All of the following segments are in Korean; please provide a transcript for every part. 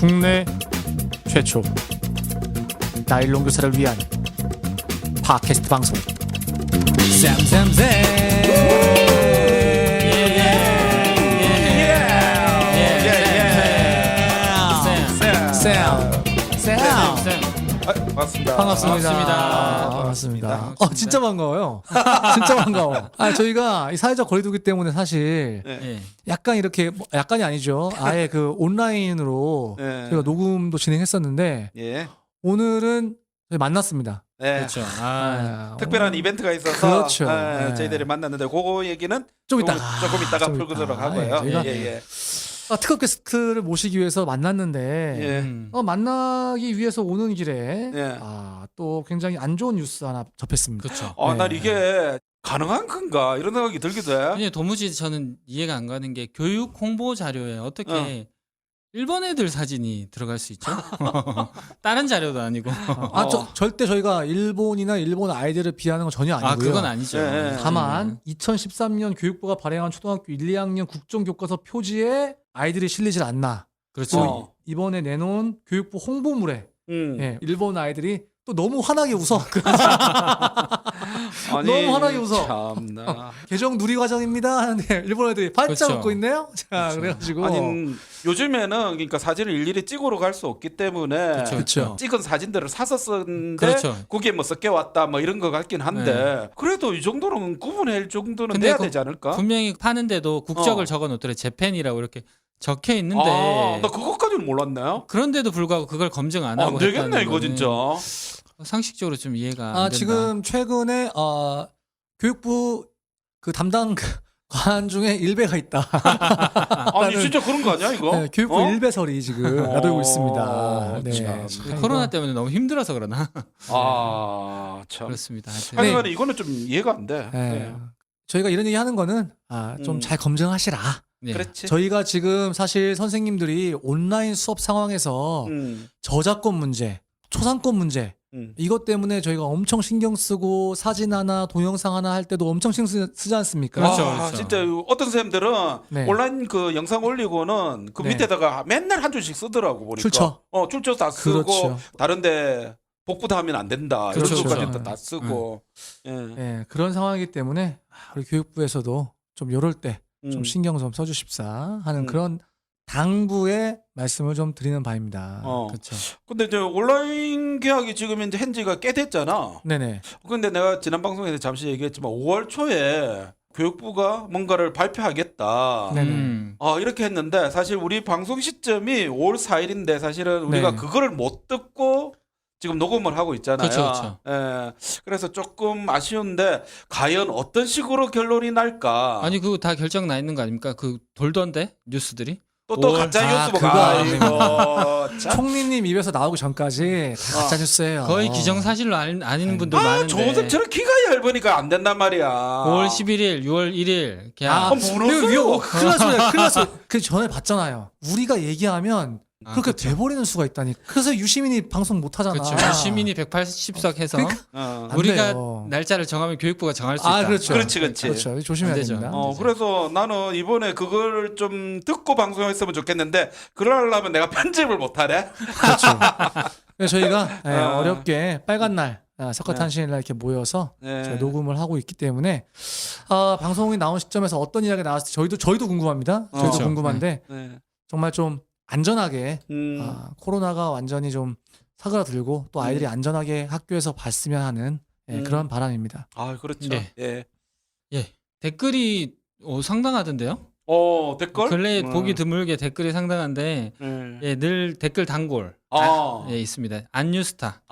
국내 최초 나일론 교사를 위한 팟캐스트 방송 반갑습니다. 반갑습니다. 진짜 반가워요. 진짜 반가워. 저희가 이 사회적 거리두기 때문에 사실 약간 이렇게 약간이 아니죠. 아예 그 온라인으로 저희가 녹음도 진행했었는데 오늘은 저희 만났습니다. 그렇죠. 특별한 오늘 이벤트가 있어서 그렇죠. 저희들이 만났는데 그거 얘기는 조금 조금 이따가 풀도록 하고요. 저희가 특급 게스트를 모시기 위해서 만났는데 만나기 위해서 오는 길에 또 굉장히 안 좋은 뉴스 하나 접했습니다. 그렇죠. 난 이게 가능한 건가 이런 생각이 들기도 해. 아니, 도무지 저는 이해가 안 가는 게 교육 홍보 자료에 어떻게 일본 애들 사진이 들어갈 수 있죠? 다른 자료도 아니고. 절대 저희가 일본이나 일본 아이들을 비하하는 건 전혀 아니고요. 그건 아니죠. 다만 2013년 교육부가 발행한 초등학교 1, 2학년 국정교과서 표지에 아이들이 실리질 않나. 그렇죠. 이번에 내놓은 교육부 홍보물에 일본 아이들이 또 너무 환하게 웃어. 너무 환하게 웃어. 참나. 개정 누리 과정입니다 하는데 일본 애들이 발짝 그렇죠. 웃고 있네요. 자, 그렇죠. 그래가지고 아니 요즘에는 그러니까 사진을 일일이 찍으러 갈 수 없기 때문에 그렇죠. 찍은 사진들을 사서 썼는데 그렇죠. 그게 뭐 섞여 왔다 뭐 이런 거 같긴 한데 그래도 이 정도는 구분할 정도는 근데 돼야 그 되지 않을까? 분명히 파는데도 국적을 적어 놓더래. 재팬이라고 이렇게 적혀 있는데 나 그것까지는 몰랐네요. 그런데도 불구하고 그걸 검증 안 하고 안 되겠네 했다는 이거 거는 진짜. 상식적으로 좀 이해가 안 된다. 지금 최근에 교육부 그 담당 관 중에 일배가 있다. 아니 진짜 그런 거 아니야 이거? 네, 교육부 일배설이 지금 나돌고 있습니다. 네. 참. 코로나 때문에 너무 힘들어서 그러나. 참. 그렇습니다. 하여튼. 하여간 이거는 좀 이해가 안 돼. 네. 저희가 이런 얘기 하는 거는 좀 잘 검증하시라. 네. 그렇지. 저희가 지금 사실 선생님들이 온라인 수업 상황에서 저작권 문제, 초상권 문제 이것 때문에 저희가 엄청 신경 쓰고 사진 하나 동영상 하나 할 때도 엄청 신경 쓰지 않습니까? 그렇죠, 와, 그렇죠. 진짜 어떤 선생님들은 네. 온라인 그 영상 올리고는 그 네. 밑에다가 맨날 한 줄씩 쓰더라고 보니까. 출처. 출처 다 쓰고 그렇죠. 다른데 복구다 하면 안 된다. 그렇죠. 이런 것까지 다 쓰고. 네, 그런 상황이기 때문에 우리 교육부에서도 좀 요럴 때 좀 신경 좀 써주십사 하는 그런 당부의 말씀을 좀 드리는 바입니다. 그렇죠. 근데 이제 온라인 계약이 지금 이제 한지가 꽤 됐잖아. 네네. 근데 내가 지난 방송에서 잠시 얘기했지만 5월 초에 교육부가 뭔가를 발표하겠다. 네네. 이렇게 했는데 사실 우리 방송 시점이 5월 4일인데 사실은 우리가 네. 그거를 못 듣고 지금 녹음을 하고 있잖아요. 그렇죠. 그래서 조금 아쉬운데 과연 어떤 식으로 결론이 날까? 아니 그거 다 결정 나 있는 거 아닙니까? 그 돌던데 뉴스들이. 또 올- 가짜 뉴스 그거 아니고. 총리님 입에서 나오기 전까지 다 가짜 뉴스예요. 거의 기정사실로 아니는 분들 많은데. 조선처럼 키가 얇으니까 안 된단 말이야. 5월 11일, 6월 1일 계약. 무너져요. 큰일 났어요. 큰일 났어요. 그 전에 봤잖아요. 우리가 얘기하면 그렇게 그렇죠. 돼버리는 수가 있다니. 그래서 유시민이 방송 못 하잖아. 그렇죠. 시민이 180석 해서 그러니까 우리가 돼요. 날짜를 정하면 교육부가 정할 수 있다. 그렇죠. 그렇지. 그렇죠. 조심해야 안 되죠. 됩니다. 그래서 나는 이번에 그걸 좀 듣고 방송했으면 좋겠는데 그러려면 내가 편집을 못하네. 그렇죠. 그래서 저희가 어렵게 빨간 날 석가탄신일 날 이렇게 모여서 저희가 녹음을 하고 있기 때문에 방송이 나온 시점에서 어떤 이야기가 나왔을지 저희도 궁금합니다. 저희도 그렇죠. 궁금한데 정말 좀 안전하게 코로나가 완전히 좀 사그라들고 또 아이들이 안전하게 학교에서 봤으면 하는 그런 바람입니다. 그렇죠. 네. 예. 댓글이 상당하던데요? 댓글? 근래 보기 드물게 댓글이 상당한데 늘 댓글 단골 있습니다. 안뉴스타.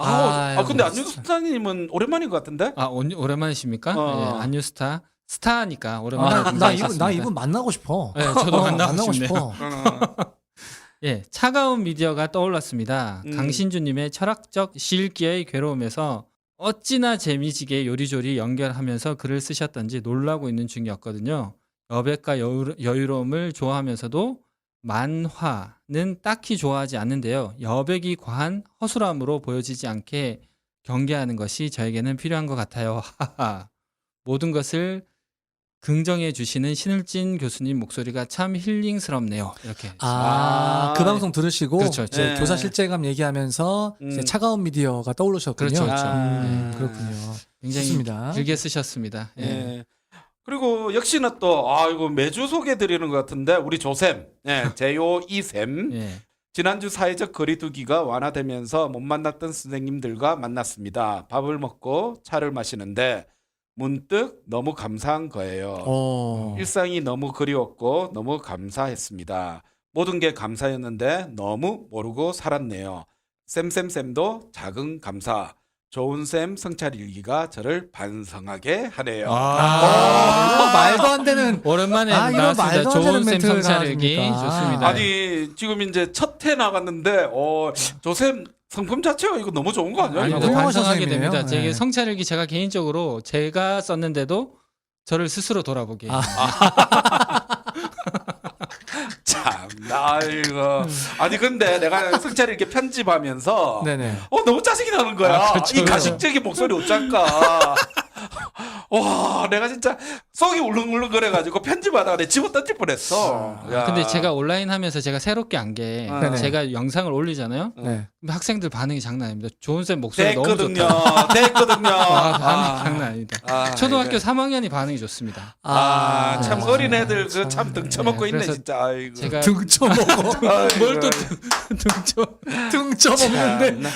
근데 안뉴스타님은 오랜만인 것 같은데? 오랜만이십니까? 안뉴스타. 스타니까 오랜만에 나 이분 만나고 싶어. 네, 저도 만나고 싶어. 차가운 미디어가 떠올랐습니다. 강신주님의 철학적 시일기의 괴로움에서 어찌나 재미지게 요리조리 연결하면서 글을 쓰셨던지 놀라고 있는 중이었거든요. 여백과 여유로움을 좋아하면서도 만화는 딱히 좋아하지 않는데요. 여백이 과한 허술함으로 보여지지 않게 경계하는 것이 저에게는 필요한 것 같아요. 모든 것을 긍정해 주시는 신을진 교수님 목소리가 참 힐링스럽네요. 이렇게. 그 방송 들으시고 그렇죠. 이제 네. 교사 실제감 얘기하면서 이제 차가운 미디어가 떠오르셨군요. 그렇죠, 그렇죠. 그렇군요. 굉장히 좋습니다. 길게 쓰셨습니다. 예. 예. 그리고 역시나 또 이거 매주 소개해 드리는 것 같은데 우리 조쌤, 제요 이쌤. 예. 지난주 사회적 거리두기가 완화되면서 못 만났던 선생님들과 만났습니다. 밥을 먹고 차를 마시는데 문득 너무 감사한 거예요. 일상이 너무 그리웠고 너무 감사했습니다. 모든 게 감사였는데 너무 모르고 살았네요. 쌤도 작은 감사. 좋은 쌤 성찰일기가 저를 반성하게 하네요. 이거 말도 안 되는. 오랜만에 이거 말도 나왔습니다. 안 좋은 되는 쌤 멘트를 성찰일기 나왔습니까? 좋습니다. 아니 지금 이제 첫 회 나갔는데 조쌤 성품 자체가 이거 너무 좋은 거 아니야? 아닙니다. 이거? 훌륭하신 반성하게 선생님이네요. 됩니다. 제 네. 성찰일기 제가 개인적으로 제가 썼는데도 저를 스스로 돌아보게. 참, 이거. 아니, 근데 내가 성찰을 이렇게 편집하면서, 네네. 너무 짜증이 나는 거야. 그렇죠. 이 가식적인 목소리 어쩔까. 와, 내가 진짜 속이 울렁울렁 그래가지고 편집하다가 내 집어 던질 뻔했어. 야. 근데 제가 온라인 하면서 제가 새롭게 안 게 네네. 제가 영상을 올리잖아요. 네. 그럼 학생들 반응이 장난 아닙니다. 좋은 쌤 목소리 너무 됐거든요. 좋다. 됐거든요. 반응이 장난 아닙니다. 초등학교 이거. 3학년이 반응이 좋습니다. 참 네. 어린애들 그 참 등쳐먹고 네, 있네, 그래서 진짜. 아이고. 제가 등쳐먹어. 뭘 또 등쳐. 등쳐먹는데.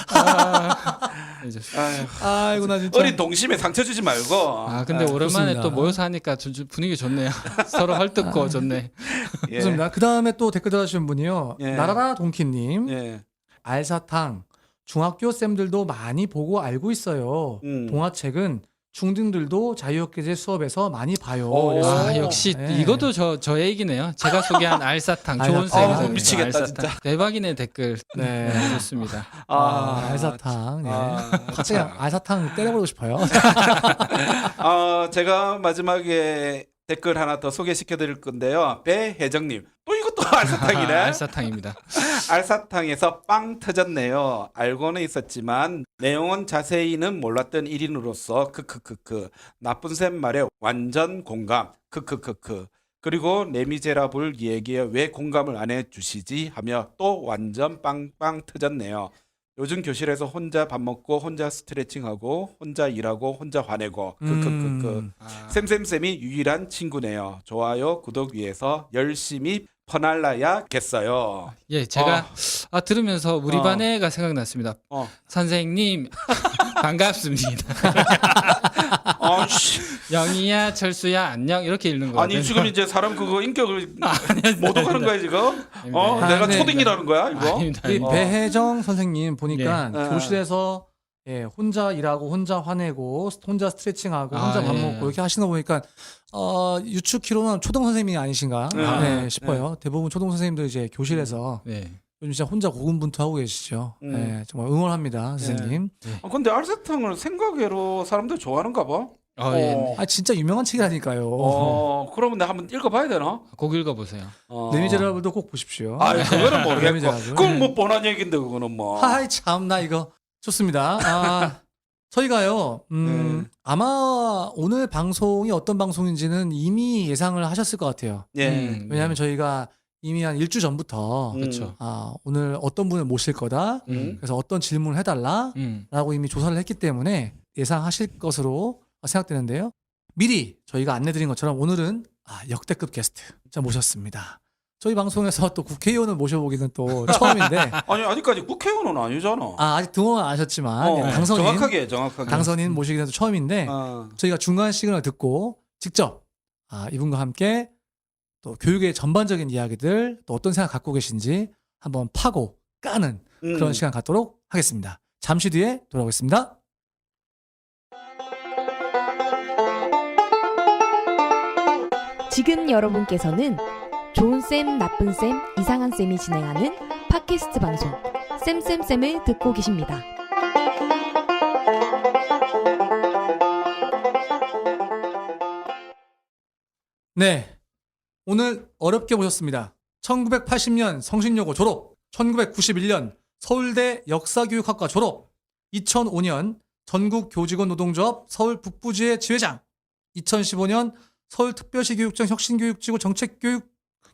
아이고 나 진짜. 어린 동심에 상처 주지 말고. 근데 오랜만에 좋습니다. 또 모여서 하니까 분위기 좋네요. 서로 헐뜯고 좋네. 예. 좋습니다. 그 다음에 또 댓글 달아주신 분이요. 예. 나라라 동키님. 예. 알사탕. 중학교 쌤들도 많이 보고 알고 있어요. 동화책은 중등들도 자유학계제 수업에서 많이 봐요. 그래서 역시 네. 이것도 저 얘기네요. 제가 소개한 알사탕 좋은 알사탕. 쌤. 미치겠다, 진짜. 대박이네 댓글. 네. 좋습니다. 알사탕. 네. 갑자기 알사탕 때려버리고 싶어요. 제가 마지막에 댓글 하나 더 소개시켜 드릴 건데요. 배혜정님. 또 이것도 알사탕이네. 알사탕입니다. 알사탕에서 빵 터졌네요. 알고는 있었지만 내용은 자세히는 몰랐던 1인으로서 크크크크. 나쁜 쌤 말에 완전 공감. 크크크크. 그리고 레미제라블 얘기에 왜 공감을 안 해주시지 하며 또 완전 빵빵 터졌네요. 요즘 교실에서 혼자 밥 먹고 혼자 스트레칭하고 혼자 일하고 혼자 화내고 크크크크. 쌤이 유일한 친구네요. 좋아요 구독 위해서 열심히 퍼날라야겠어요. 예, 제가 들으면서 우리 반 애가 생각났습니다. 선생님 반갑습니다. 영희야, 철수야, 안녕 이렇게 읽는 거. 아니 지금 이제 사람 그거 인격을 모독하는 거야 지금? 내가 네. 초딩이라는 거야 이거? 아닙니다. 이 배혜정 선생님 보니까 예. 교실에서 혼자 일하고 혼자 화내고 혼자 스트레칭하고 혼자 밥 예. 먹고 이렇게 하시는 거 보니까 유추키로는 초등 선생님이 아니신가 싶어요. 대부분 초등 선생님들 이제 교실에서 네. 요즘 진짜 혼자 고군분투하고 계시죠. 네, 정말 응원합니다, 선생님. 근데 알사탕을 생각외로 사람들 좋아하는가 봐. 예. 진짜 유명한 책이라니까요. 그러면 내가 한번 읽어봐야 되나? 꼭 읽어보세요. 레미제라블도 꼭 보십시오. 그거는 모르겠고. 레미제라블. 그건 뭐 뻔한 얘기인데 그거는 뭐. 하이 참나 이거 좋습니다. 저희가요. 아마 오늘 방송이 어떤 방송인지는 이미 예상을 하셨을 것 같아요. 예. 왜냐하면 저희가 이미 한 일주 전부터 그렇죠. 오늘 어떤 분을 모실 거다. 그래서 어떤 질문을 해달라라고 이미 조사를 했기 때문에 예상하실 것으로 생각되는데요. 미리 저희가 안내드린 것처럼 오늘은 역대급 게스트 모셨습니다. 저희 방송에서 또 국회의원을 모셔보기는 또 처음인데 아니 아직까지 국회의원은 아니잖아. 아직 등원 안 하셨지만 당선인 정확하게. 당선인 모시기는 또 처음인데 저희가 중간 시그널을 듣고 직접 이분과 함께 또 교육의 전반적인 이야기들 또 어떤 생각 갖고 계신지 한번 파고 까는 그런 시간 갖도록 하겠습니다. 잠시 뒤에 돌아오겠습니다. 지금 여러분께서는 좋은 쌤, 나쁜 쌤, 이상한 쌤이 진행하는 팟캐스트 방송 쌤쌤쌤을 듣고 계십니다. 네, 오늘 어렵게 모셨습니다. 1980년 성신여고 졸업, 1991년 서울대 역사교육학과 졸업, 2005년 전국교직원 노동조합 서울 북부지회 지회장, 2015년 서울특별시 교육청 혁신교육지구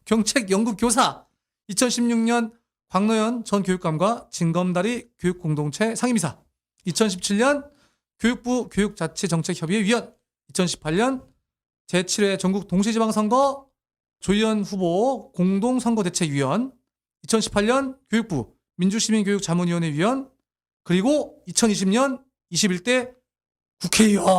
정책연구교사, 2016년 광노현 전 교육감과 진검다리 교육공동체 상임이사, 2017년 교육부 교육자치정책협의회 위원, 2018년 제7회 전국 동시지방선거 조희연 후보 공동선거대책위원, 2018년 교육부 민주시민교육자문위원회 위원, 그리고 2020년 21대 국회의원이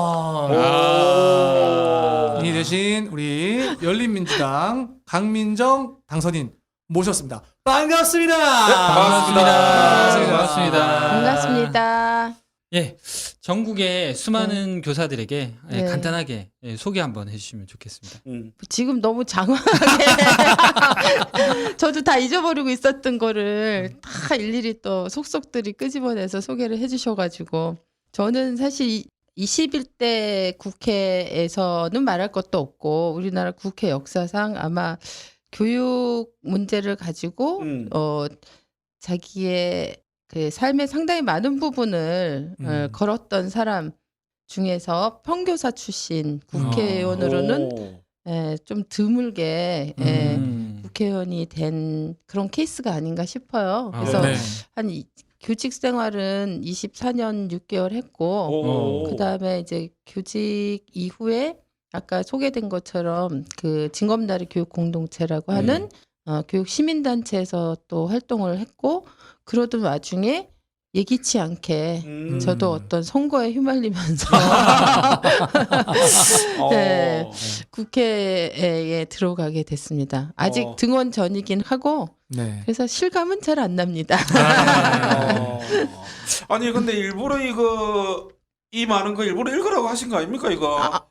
되신 우리 열린민주당 강민정 당선인 모셨습니다. 반갑습니다. 반갑습니다. 반갑습니다. 예, 전국의 수많은 네. 교사들에게 네. 간단하게 소개 한번 해주시면 좋겠습니다. 지금 너무 장황하게 저도 다 잊어버리고 있었던 거를 다 일일이 또 속속들이 끄집어내서 소개를 해주셔가지고 저는 사실 21대 국회에서는 말할 것도 없고 우리나라 국회 역사상 아마 교육 문제를 가지고 자기의 그 삶의 상당히 많은 부분을 걸었던 사람 중에서 평교사 출신 국회의원으로는 좀 드물게 국회의원이 된 그런 케이스가 아닌가 싶어요. 그래서 네. 한 교직 생활은 24년 6개월 했고 그다음에 이제 교직 이후에 아까 소개된 것처럼 그 진검다리 교육 공동체라고 하는 교육 시민단체에서 또 활동을 했고 그러던 와중에 예기치 않게 저도 어떤 선거에 휘말리면서 네, 국회에 들어가게 됐습니다. 아직 등원 전이긴 하고 네. 그래서 실감은 잘 안 납니다. 아니 근데 일부러 이 많은 거 일부러 읽으라고 하신 거 아닙니까 이거?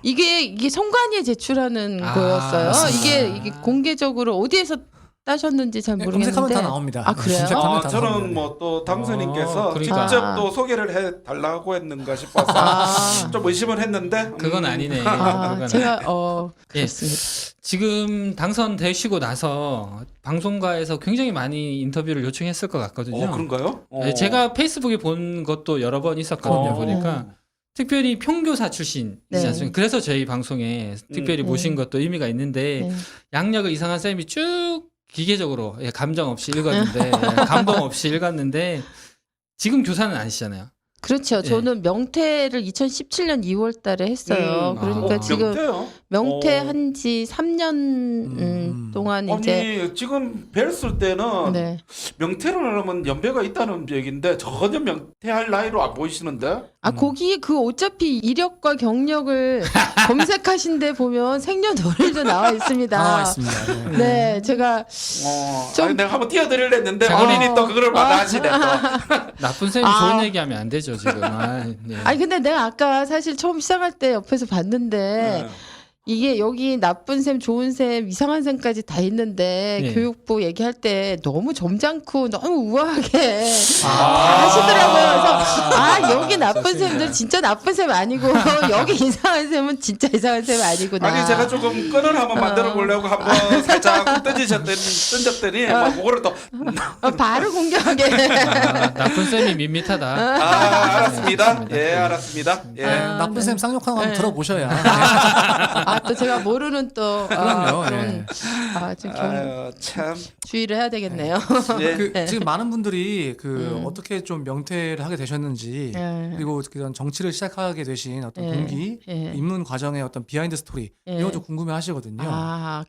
이게 선관위에 제출하는 거였어요. 이게 공개적으로 어디에서 따셨는지 잘 모르겠는데 검색하면 다 나옵니다. 아, 그래요? 검색하면 다 저는 나옵니다. 뭐 또 당선인께서 그러니까. 직접 또 소개를 해 달라고 했는가 싶어서 좀 의심을 했는데 그건 아니네. 제가 예. 그렇습니다. 지금 당선되시고 나서 방송가에서 굉장히 많이 인터뷰를 요청했을 것 같거든요. 그런가요? 네, 제가 페이스북에 본 것도 여러 번 있었거든요. 보니까 특별히 평교사 출신이지 네. 않습니까? 그래서 저희 방송에 특별히 모신 것도 의미가 있는데 네. 양력을 이상한 쌤이 쭉 기계적으로 감정 없이 읽었는데 감동 없이 읽었는데 지금 교사는 아니시잖아요. 그렇죠. 저는 명퇴를 2017년 2월 달에 했어요. 그러니까 지금 명퇴한 지 3년 동안 이제 아니 지금 뵀을 때는 네. 명퇴를 하면 연배가 있다는 얘기인데 전혀 명퇴할 나이로 안 보이시는데? 거기 어차피 이력과 경력을 검색하신데 보면 생년월일도 나와 있습니다. 나와 있습니다. 네, 제가 아니, 내가 한번 띄워드리려 했는데 자, 본인이 또 그걸 마다하시네 또. 나쁜 쌤이 좋은 얘기하면 안 되죠 지금. 네. 아니 근데 내가 아까 사실 처음 시작할 때 옆에서 봤는데 이게 여기 나쁜 쌤, 좋은 쌤, 이상한 쌤까지 다 있는데 네. 교육부 얘기할 때 너무 점잖고 너무 우아하게 다 하시더라고요. 그래서 여기 나쁜 쌤들 진짜 나쁜 쌤 아니고 여기 이상한 쌤은 진짜 이상한 쌤 아니구나. 아니 제가 조금 끈을 한번 만들어 보려고 한번 살짝 던졌더니 막 그거를 또 바로 공격하게. 나쁜 쌤이 밋밋하다. 알았습니다. 예, 알았습니다. 예. 나쁜 쌤 쌍욕하는 거 한번 들어보셔야. 또 제가 모르는 또 그럼요. 그런 좀 참. 주의를 해야 되겠네요. 예. 지금 많은 분들이 어떻게 좀 명퇴를 하게 되셨는지 그리고 그런 정치를 시작하게 되신 어떤 동기, 입문 과정의 어떤 비하인드 스토리 이런 것도 궁금해 하시거든요.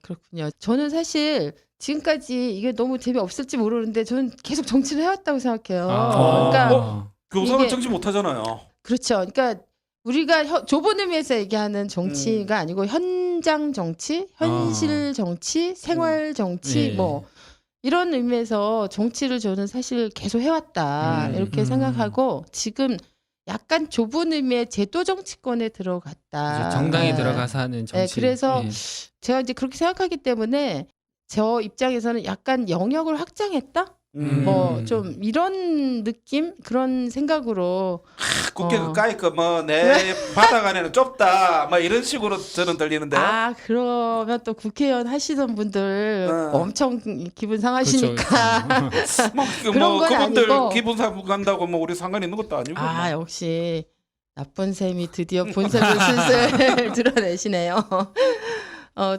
그렇군요. 저는 사실 지금까지 이게 너무 재미없을지 모르는데 저는 계속 정치를 해왔다고 생각해요. 그러니까 교사는 이게- 정치 못하잖아요. 그렇죠. 그러니까 우리가 좁은 의미에서 얘기하는 정치가 아니고 현장 정치, 현실 정치, 생활 정치 뭐 이런 의미에서 정치를 저는 사실 계속 해왔다 이렇게 생각하고 지금 약간 좁은 의미의 제도 정치권에 들어갔다. 정당에 네. 들어가서 하는 정치. 네, 그래서 제가 이제 그렇게 생각하기 때문에 저 입장에서는 약간 영역을 확장했다? 뭐 좀 이런 느낌 그런 생각으로 국회 그까이 그뭐내 바닥 안에는 좁다 뭐 이런 식으로 저는 들리는데. 아 그러면 또 국회의원 하시던 분들 엄청 기분 상하시니까 그런 건 그분들 아니고. 기분 상한다고 뭐 우리 상관 있는 것도 아니고. 아 역시 나쁜 셈이 드디어 본색을 슬슬 드러내시네요.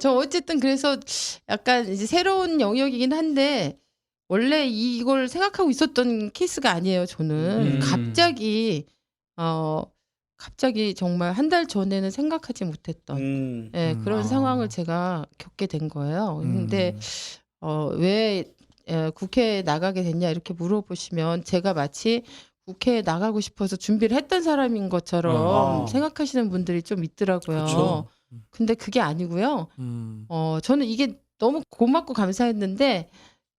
저 어쨌든 그래서 약간 이제 새로운 영역이긴 한데 원래 이걸 생각하고 있었던 케이스가 아니에요. 저는 갑자기 정말 한 달 전에는 생각하지 못했던 그런 상황을 제가 겪게 된 거예요. 근데 왜 국회에 나가게 됐냐 이렇게 물어보시면 제가 마치 국회에 나가고 싶어서 준비를 했던 사람인 것처럼 생각하시는 분들이 좀 있더라고요. 그쵸. 근데 그게 아니고요. 저는 이게 너무 고맙고 감사했는데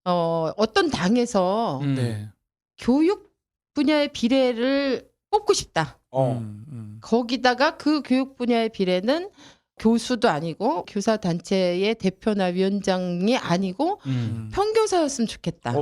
어떤 당에서 네. 교육 분야의 비례를 뽑고 싶다. 거기다가 그 교육 분야의 비례는 교수도 아니고 교사 단체의 대표나 위원장이 아니고 평교사였으면 좋겠다.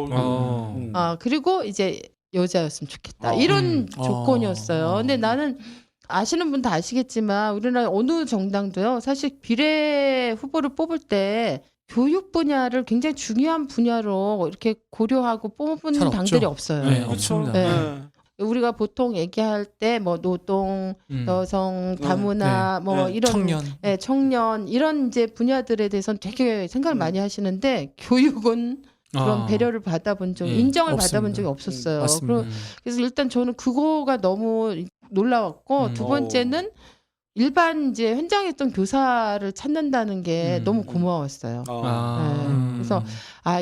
그리고 이제 여자였으면 좋겠다. 이런 조건이었어요. 근데 나는 아시는 분 다 아시겠지만 우리나라 어느 정당도요. 사실 비례 후보를 뽑을 때 교육 분야를 굉장히 중요한 분야로 이렇게 고려하고 뽑은 잘 당들이 없죠. 없어요. 네, 없습니다. 네. 우리가 보통 얘기할 때 뭐 노동, 여성, 다문화, 뭐 이런 청년. 청년 이런 이제 분야들에 대해서는 되게 생각을 많이 하시는데 교육은 그런 배려를 받아본 적이 인정을 없습니다. 받아본 적이 없었어요. 맞습니다. 그래서 일단 저는 그거가 너무 놀라웠고 두 번째는 일반 이제 현장에 있던 교사를 찾는다는 게 너무 고마웠어요. 네. 그래서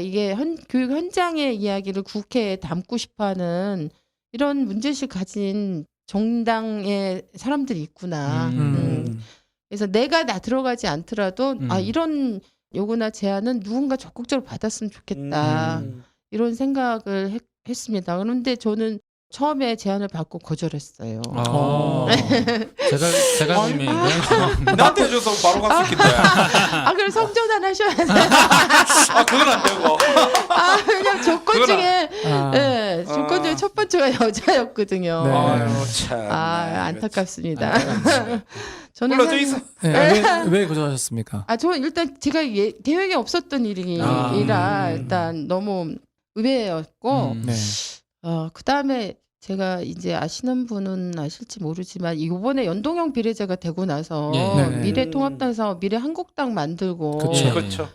이게 교육 현장의 이야기를 국회에 담고 싶어하는 이런 문제의식 가진 정당의 사람들이 있구나. 그래서 내가 들어가지 않더라도 이런 요구나 제안은 누군가 적극적으로 받았으면 좋겠다. 이런 생각을 했습니다. 그런데 저는 처음에 제안을 받고 거절했어요. 제가 보면 나한테 줘서 바로 갈 수 있겠네. 그럼 성전환 하셔야 돼요. 그건 안 되고. 왜냐면 조건 중에 조건 중에 첫 번째가 여자였거든요. 네. 아유, 참. 안타깝습니다. 저는 불러줘 있어. 네, 왜 거절하셨습니까? 저는 일단 제가 계획에 없었던 일이라 일단 너무 의외였고 네. 그다음에 제가 이제 아시는 분은 아실지 모르지만 이번에 연동형 비례제가 되고 나서 네. 미래통합당에서 미래한국당 만들고 그쵸. 그렇죠.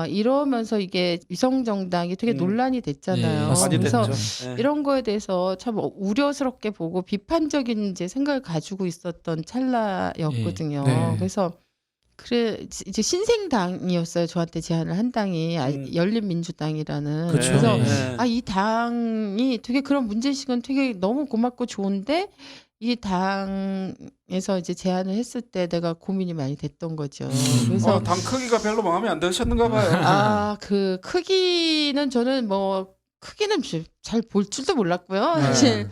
이러면서 이게 위성정당이 되게 논란이 됐잖아요. 맞습니다. 그래서 됐죠. 이런 거에 대해서 참 우려스럽게 보고 비판적인 이제 생각을 가지고 있었던 찰나였거든요. 네. 그래서 이제 신생당이었어요. 저한테 제안을 한 당이 열린민주당이라는. 그쵸. 그래서 네. 이 당이 되게 그런 문제식은 되게 너무 고맙고 좋은데 이 당에서 이제 제안을 했을 때 내가 고민이 많이 됐던 거죠. 그래서 당 크기가 별로 마음에 안 드셨는가 봐요. 그 크기는 저는 뭐 크기는 잘 볼 줄도 몰랐고요. 네. 사실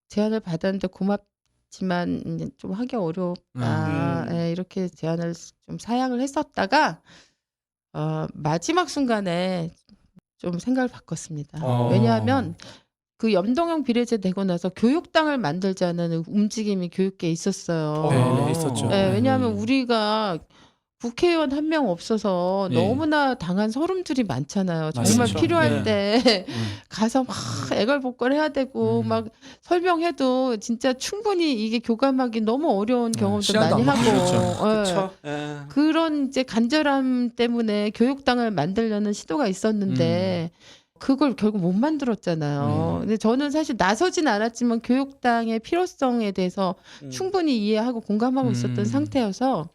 제안을 받았는데 고맙지만 이제 좀 하기 어렵다. 이렇게 제안을 좀 사양을 했었다가 마지막 순간에 좀 생각을 바꿨습니다. 왜냐하면 그 연동형 비례제 되고 나서 교육당을 만들자는 움직임이 교육계에 있었어요. 네, 있었죠. 왜냐하면 우리가 국회의원 한 명 없어서 너무나 당한 서름들이 많잖아요. 정말 맞습니다. 필요할 때 가서 막 애걸복걸 해야 되고 막 설명해도 진짜 충분히 이게 교감하기 너무 어려운 경험도 시간도 많이 안 하고 맞죠. 그렇죠. 그런 이제 간절함 때문에 교육당을 만들려는 시도가 있었는데 그걸 결국 못 만들었잖아요. 근데 저는 사실 나서진 않았지만 교육당의 필요성에 대해서 충분히 이해하고 공감하고 있었던 상태여서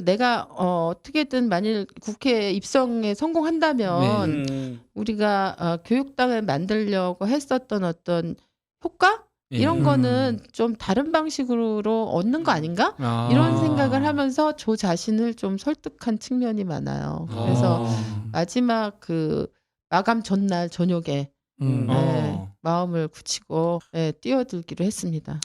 내가 어떻게든 만일 국회에 입성에 성공한다면 우리가 교육당을 만들려고 했었던 어떤 효과 이런 거는 좀 다른 방식으로 얻는 거 아닌가? 이런 생각을 하면서 저 자신을 좀 설득한 측면이 많아요. 그래서 마지막 그 마감 전날 저녁에 마음을 굳히고 뛰어들기로 했습니다.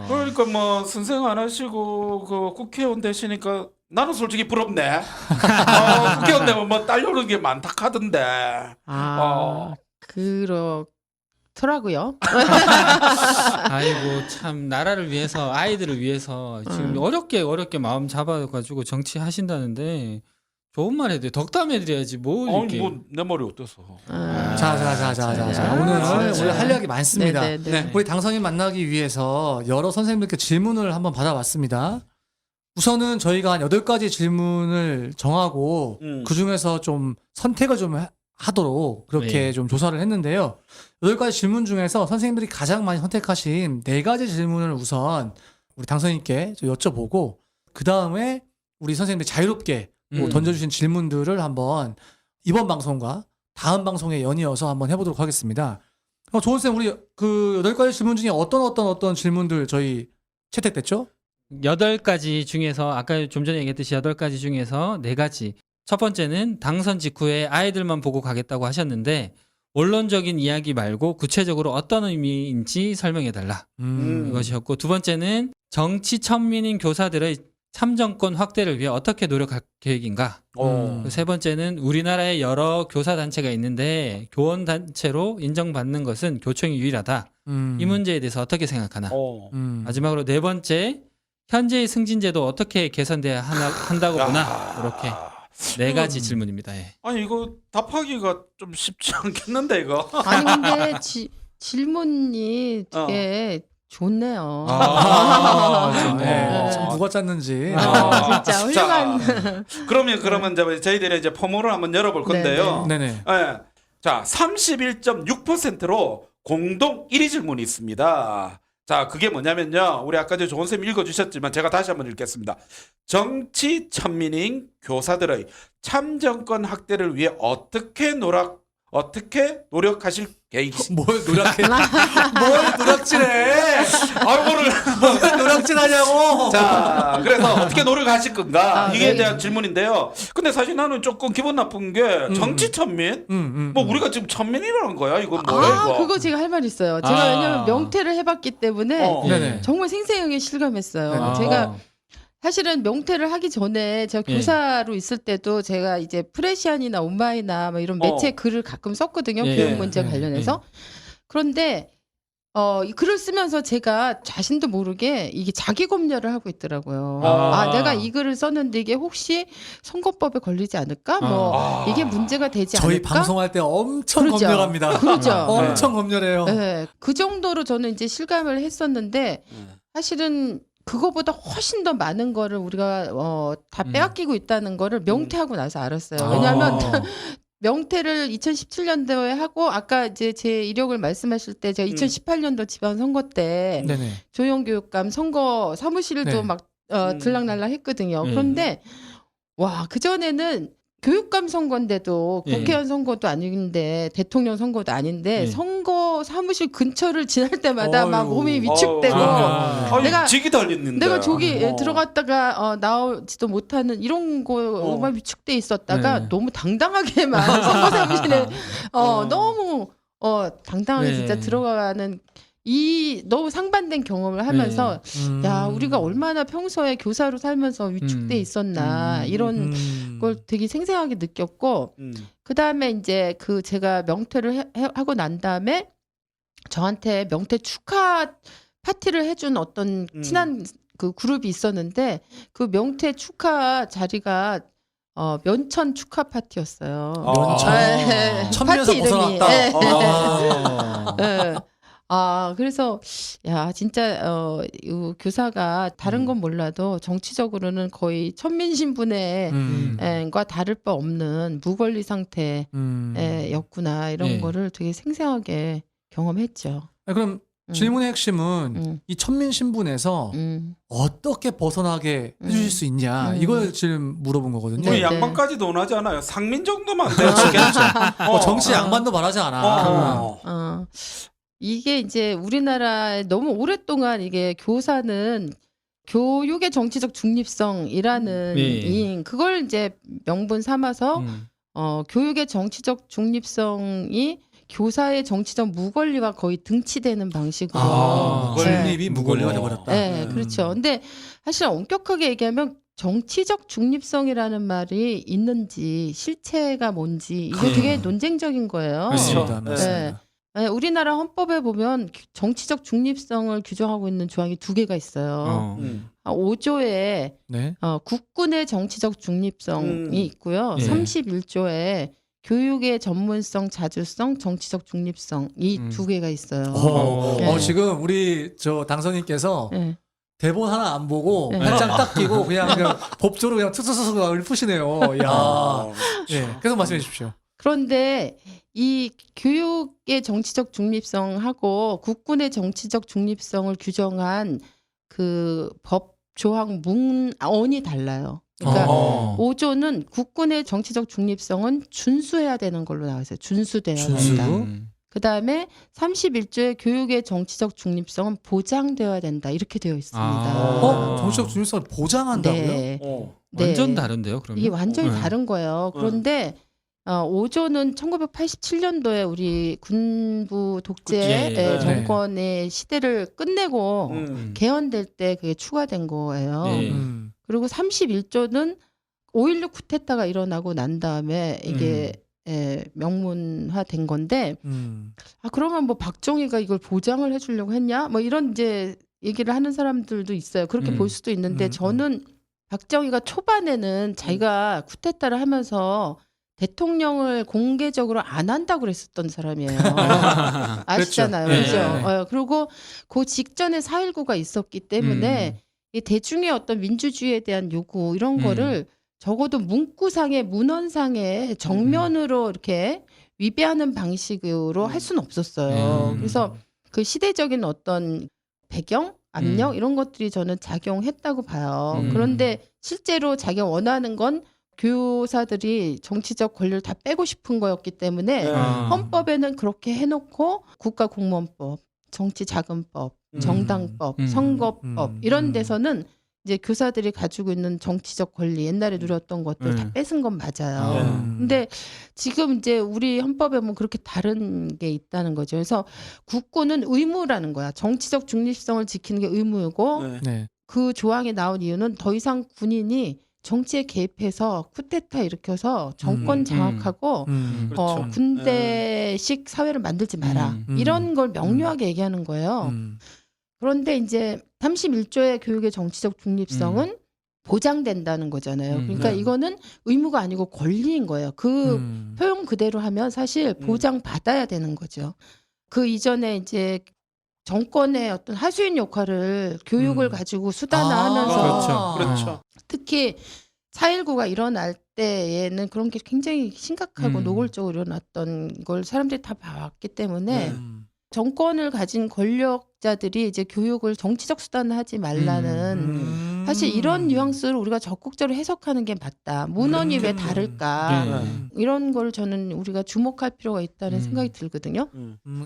그러니까 뭐 선생 안 하시고 그 국회의원 되시니까 나는 솔직히 부럽네. 국회의원 뭐 딸려오는 게 많다 하던데. 그렇더라고요. 아이고 참 나라를 위해서 아이들을 위해서 지금 어렵게 마음 잡아가지고 정치하신다는데 좋은 말 해도 덕담해드려야지 뭐 이렇게. 내 머리 어때서? 자. 오늘 할 이야기 많습니다. 네. 우리 당선인 만나기 위해서 여러 선생님들께 질문을 한번 받아봤습니다. 우선은 저희가 한 8가지 질문을 정하고 그중에서 좀 선택을 좀 하도록 그렇게 좀 조사를 했는데요. 8가지 질문 중에서 선생님들이 가장 많이 선택하신 4가지 질문을 우선 우리 당선인께 좀 여쭤보고 그 다음에 우리 선생님들이 자유롭게 또 던져주신 질문들을 한번 이번 방송과 다음 방송에 연이어서 한번 해보도록 하겠습니다. 조은쌤, 우리 그 8가지 질문 중에 어떤 질문들 저희 채택됐죠? 8가지 중에서 아까 좀 전에 얘기했듯이 8가지 중에서 4가지. 첫 번째는 당선 직후에 아이들만 보고 가겠다고 하셨는데 원론적인 이야기 말고 구체적으로 어떤 의미인지 설명해달라. 이것이었고, 두 번째는 정치 천민인 교사들의 참정권 확대를 위해 어떻게 노력할 계획인가. 세 번째는 우리나라에 여러 교사 단체가 있는데 교원 단체로 인정받는 것은 교총이 유일하다. 이 문제에 대해서 어떻게 생각하나. 마지막으로 4번째, 현재의 승진제도 어떻게 개선돼야 한다고 보나. 이렇게 4가지 질문입니다. 예. 아니 이거 답하기가 좀 쉽지 않겠는데 이거. 아니 근데 질문이 되게 좋네요. 네. 참 누가 짰는지. 진짜 훌륭한. 그러면 저희들이 이제 포문을 한번 열어볼 건데요. 네네. 네. 자, 31.6%로 공동 1위 질문이 있습니다. 자, 그게 뭐냐면요. 우리 아까 조은 쌤이 읽어주셨지만 제가 다시 한번 읽겠습니다. 정치 천민인 교사들의 참정권 확대를 위해 어떻게 노력하실 계획이시? 뭘 노력해? 뭘 노력질해? 뭘 노력질하냐고? 자, 그래서 어떻게 노력하실 건가? 이게 대한 질문인데요. 근데 사실 나는 조금 기분 나쁜 게 정치 천민? 뭐 우리가 지금 천민이라는 거야? 이거 뭐야 이거? 그거 제가 할 말 있어요. 제가 왜냐면 명퇴를 해봤기 때문에 네네. 정말 생생하게 실감했어요. 네네. 제가 사실은 명퇴를 하기 전에 제가 교사로 있을 때도 제가 이제 프레시안이나 온마이나 뭐 이런 매체 글을 가끔 썼거든요. 교육 문제 관련해서. 그런데 이 글을 쓰면서 제가 자신도 모르게 이게 자기 검열을 하고 있더라고요. 내가 이 글을 썼는데 이게 혹시 선거법에 걸리지 않을까? 뭐 이게 문제가 되지 저희 않을까? 방송할 때 엄청 그렇죠. 검열합니다. 그렇죠. 엄청 검열해요. 네, 그 정도로 저는 이제 실감을 했었는데 사실은 그거보다 훨씬 더 많은 거를 우리가 다 빼앗기고 있다는 거를 명퇴하고 나서 알았어요. 왜냐하면 명퇴를 2017년도에 하고 아까 이제 제 이력을 말씀하실 때 제가 2018년도 지방선거 때 네네. 조영교육감 선거 사무실도 네. 막 들락날락 했거든요. 그런데 와, 그전에는 교육감 선거인데도 국회의원 선거도 아닌데 대통령 선거도 아닌데 선거 사무실 근처를 지날 때마다 막 몸이 위축되고 내가 직이 달렸는데 내가 저기 들어갔다가 나오지도 못하는 이런 거만 위축돼 있었다가 너무 당당하게만 선거 사무실에 너무 당당하게 진짜 들어가는 이 너무 상반된 경험을 하면서 야, 우리가 얼마나 평소에 교사로 살면서 위축돼 있었나 이런 걸 되게 생생하게 느꼈고 그다음에 이제 제가 명퇴를 하고 난 다음에 저한테 명퇴 축하 파티를 해준 어떤 친한 그 그룹이 있었는데 그 명퇴 축하 자리가 면천 축하 파티였어요. 면천. 천면에서 파티 벗어났다. 네. 그래서 야, 진짜 이 교사가 다른 건 몰라도 정치적으로는 거의 천민 신분의 과 다를 바 없는 무권리 상태였구나 이런 거를 되게 생생하게 경험했죠. 그럼 질문의 핵심은 이 천민 신분에서 어떻게 벗어나게 해주실 수 있냐 이걸 지금 물어본 거거든요. 우리 양반까지도 원하지 않아요. 상민 정도만 돼요. 정치 양반도 말하지 않아. 이게 이제 우리나라에 너무 오랫동안 이게 교사는 교육의 정치적 중립성이라는 그걸 이제 명분 삼아서 교육의 정치적 중립성이 교사의 정치적 무권리와 거의 등치되는 방식으로 중립이 무권리가 돼버렸다. 네, 그렇죠. 근데 사실 엄격하게 얘기하면 정치적 중립성이라는 말이 있는지 실체가 뭔지 이게 되게 논쟁적인 거예요. 맞습니다. 네. 맞습니다. 네, 우리나라 헌법에 보면 정치적 중립성을 규정하고 있는 조항이 2개가 있어요. 5조에 네. 국군의 정치적 중립성이 있고요. 예. 31조에 교육의 전문성, 자주성, 정치적 중립성 이 2개가 있어요. 네. 지금 우리 저 당선인께서 네. 대본 하나 안 보고 네. 한 장 딱 끼고 그냥 법조로 그냥 툭툭툭 읊으시네요. 야. 예. 계속 말씀해 주십시오. 그런데 이 교육의 정치적 중립성하고 국군의 정치적 중립성을 규정한 그 법 조항 문언이 달라요. 그러니까 5조는 국군의 정치적 중립성은 준수해야 되는 걸로 나와 있어요. 준수돼야 준수? 된다. 그다음에 31조의 교육의 정치적 중립성은 보장되어야 된다. 이렇게 되어 있습니다. 정치적 중립성을 보장한다고요? 네. 완전 네. 다른데요, 그러면? 이게 완전히 네. 다른 거예요. 그런데 5조는 1987년도에 우리 군부 독재 독재. 정권의 시대를 끝내고 개헌될 때 그게 추가된 거예요. 네. 그리고 31조는 5.16 쿠데타가 일어나고 난 다음에 이게 명문화된 건데 그러면 뭐 박정희가 이걸 보장을 해주려고 했냐? 뭐 이런 이제 얘기를 하는 사람들도 있어요. 그렇게 볼 수도 있는데 저는 박정희가 초반에는 자기가 쿠데타를 하면서 대통령을 공개적으로 안 한다고 그랬었던 사람이에요. 아시잖아요. 그렇죠. 그죠? 네. 그리고 그 직전에 4.19가 있었기 때문에 이 대중의 어떤 민주주의에 대한 요구 이런 거를 적어도 문구상의 문헌상의 정면으로 이렇게 위배하는 방식으로 할 수는 없었어요. 그래서 그 시대적인 어떤 배경, 압력 이런 것들이 저는 작용했다고 봐요. 그런데 실제로 자기가 원하는 건 교사들이 정치적 권리를 다 빼고 싶은 거였기 때문에 헌법에는 그렇게 해놓고 국가공무원법, 정치자금법, 정당법, 선거법 이런 데서는 이제 교사들이 가지고 있는 정치적 권리 옛날에 누렸던 것들 다 뺏은 건 맞아요. 근데 지금 이제 우리 헌법에 보면 그렇게 다른 게 있다는 거죠. 그래서 국군은 의무라는 거야. 정치적 중립성을 지키는 게 의무이고 그 조항에 나온 이유는 더 이상 군인이 정치에 개입해서 쿠데타 일으켜서 정권 장악하고 그렇죠. 군대식 사회를 만들지 마라. 이런 걸 명료하게 얘기하는 거예요. 그런데 이제 31조의 교육의 정치적 중립성은 보장된다는 거잖아요. 그러니까 이거는 의무가 아니고 권리인 거예요. 그 표현 그대로 하면 사실 보장받아야 되는 거죠. 그 이전에 이제 정권의 어떤 하수인 역할을 교육을 가지고 수단화하면서 그렇죠. 특히 4.19가 일어날 때에는 그런 게 굉장히 심각하고 노골적으로 일어났던 걸 사람들이 다 봐왔기 때문에 정권을 가진 권력자들이 이제 교육을 정치적 수단을 하지 말라는 사실 이런 뉘앙스를 우리가 적극적으로 해석하는 게 맞다. 문헌이 왜 다를까? 이런 걸 저는 우리가 주목할 필요가 있다는 생각이 들거든요.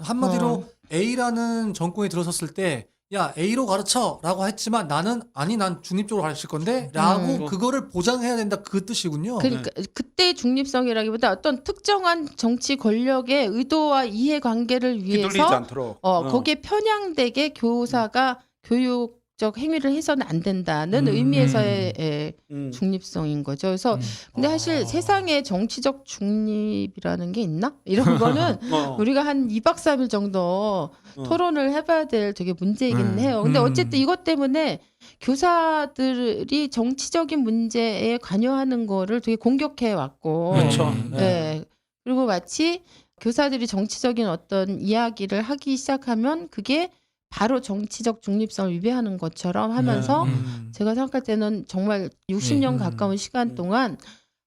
한마디로 A라는 정권이 들어섰을 때 야 A로 가르쳐라고 했지만 나는 아니 난 중립적으로 가르칠 건데 라고 그거를 보장해야 된다 그 뜻이군요. 그러니까 그때 중립성이라기보다 어떤 특정한 정치 권력의 의도와 이해관계를 휘둘리지 위해서 않도록. 거기에 편향되게 교사가 교육적 행위를 해서는 안 된다는 의미에서의 중립성인 거죠. 그래서 근데 사실 세상에 정치적 중립이라는 게 있나? 이런 거는 우리가 한 2박 3일 정도 토론을 해봐야 될 되게 문제이긴 해요. 근데 어쨌든 이것 때문에 교사들이 정치적인 문제에 관여하는 거를 되게 공격해 왔고, 그렇죠. 네. 그리고 마치 교사들이 정치적인 어떤 이야기를 하기 시작하면 그게 바로 정치적 중립성을 위배하는 것처럼 하면서 제가 생각할 때는 정말 60년 가까운 시간 동안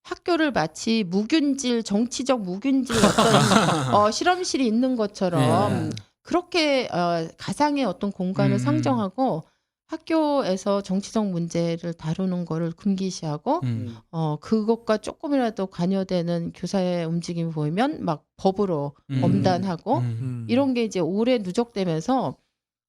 학교를 마치 무균질, 정치적 무균질 어떤 실험실이 있는 것처럼 그렇게 가상의 어떤 공간을 상정하고 학교에서 정치적 문제를 다루는 거를 금기시하고 그것과 조금이라도 관여되는 교사의 움직임이 보이면 막 법으로 엄단하고 이런 게 이제 오래 누적되면서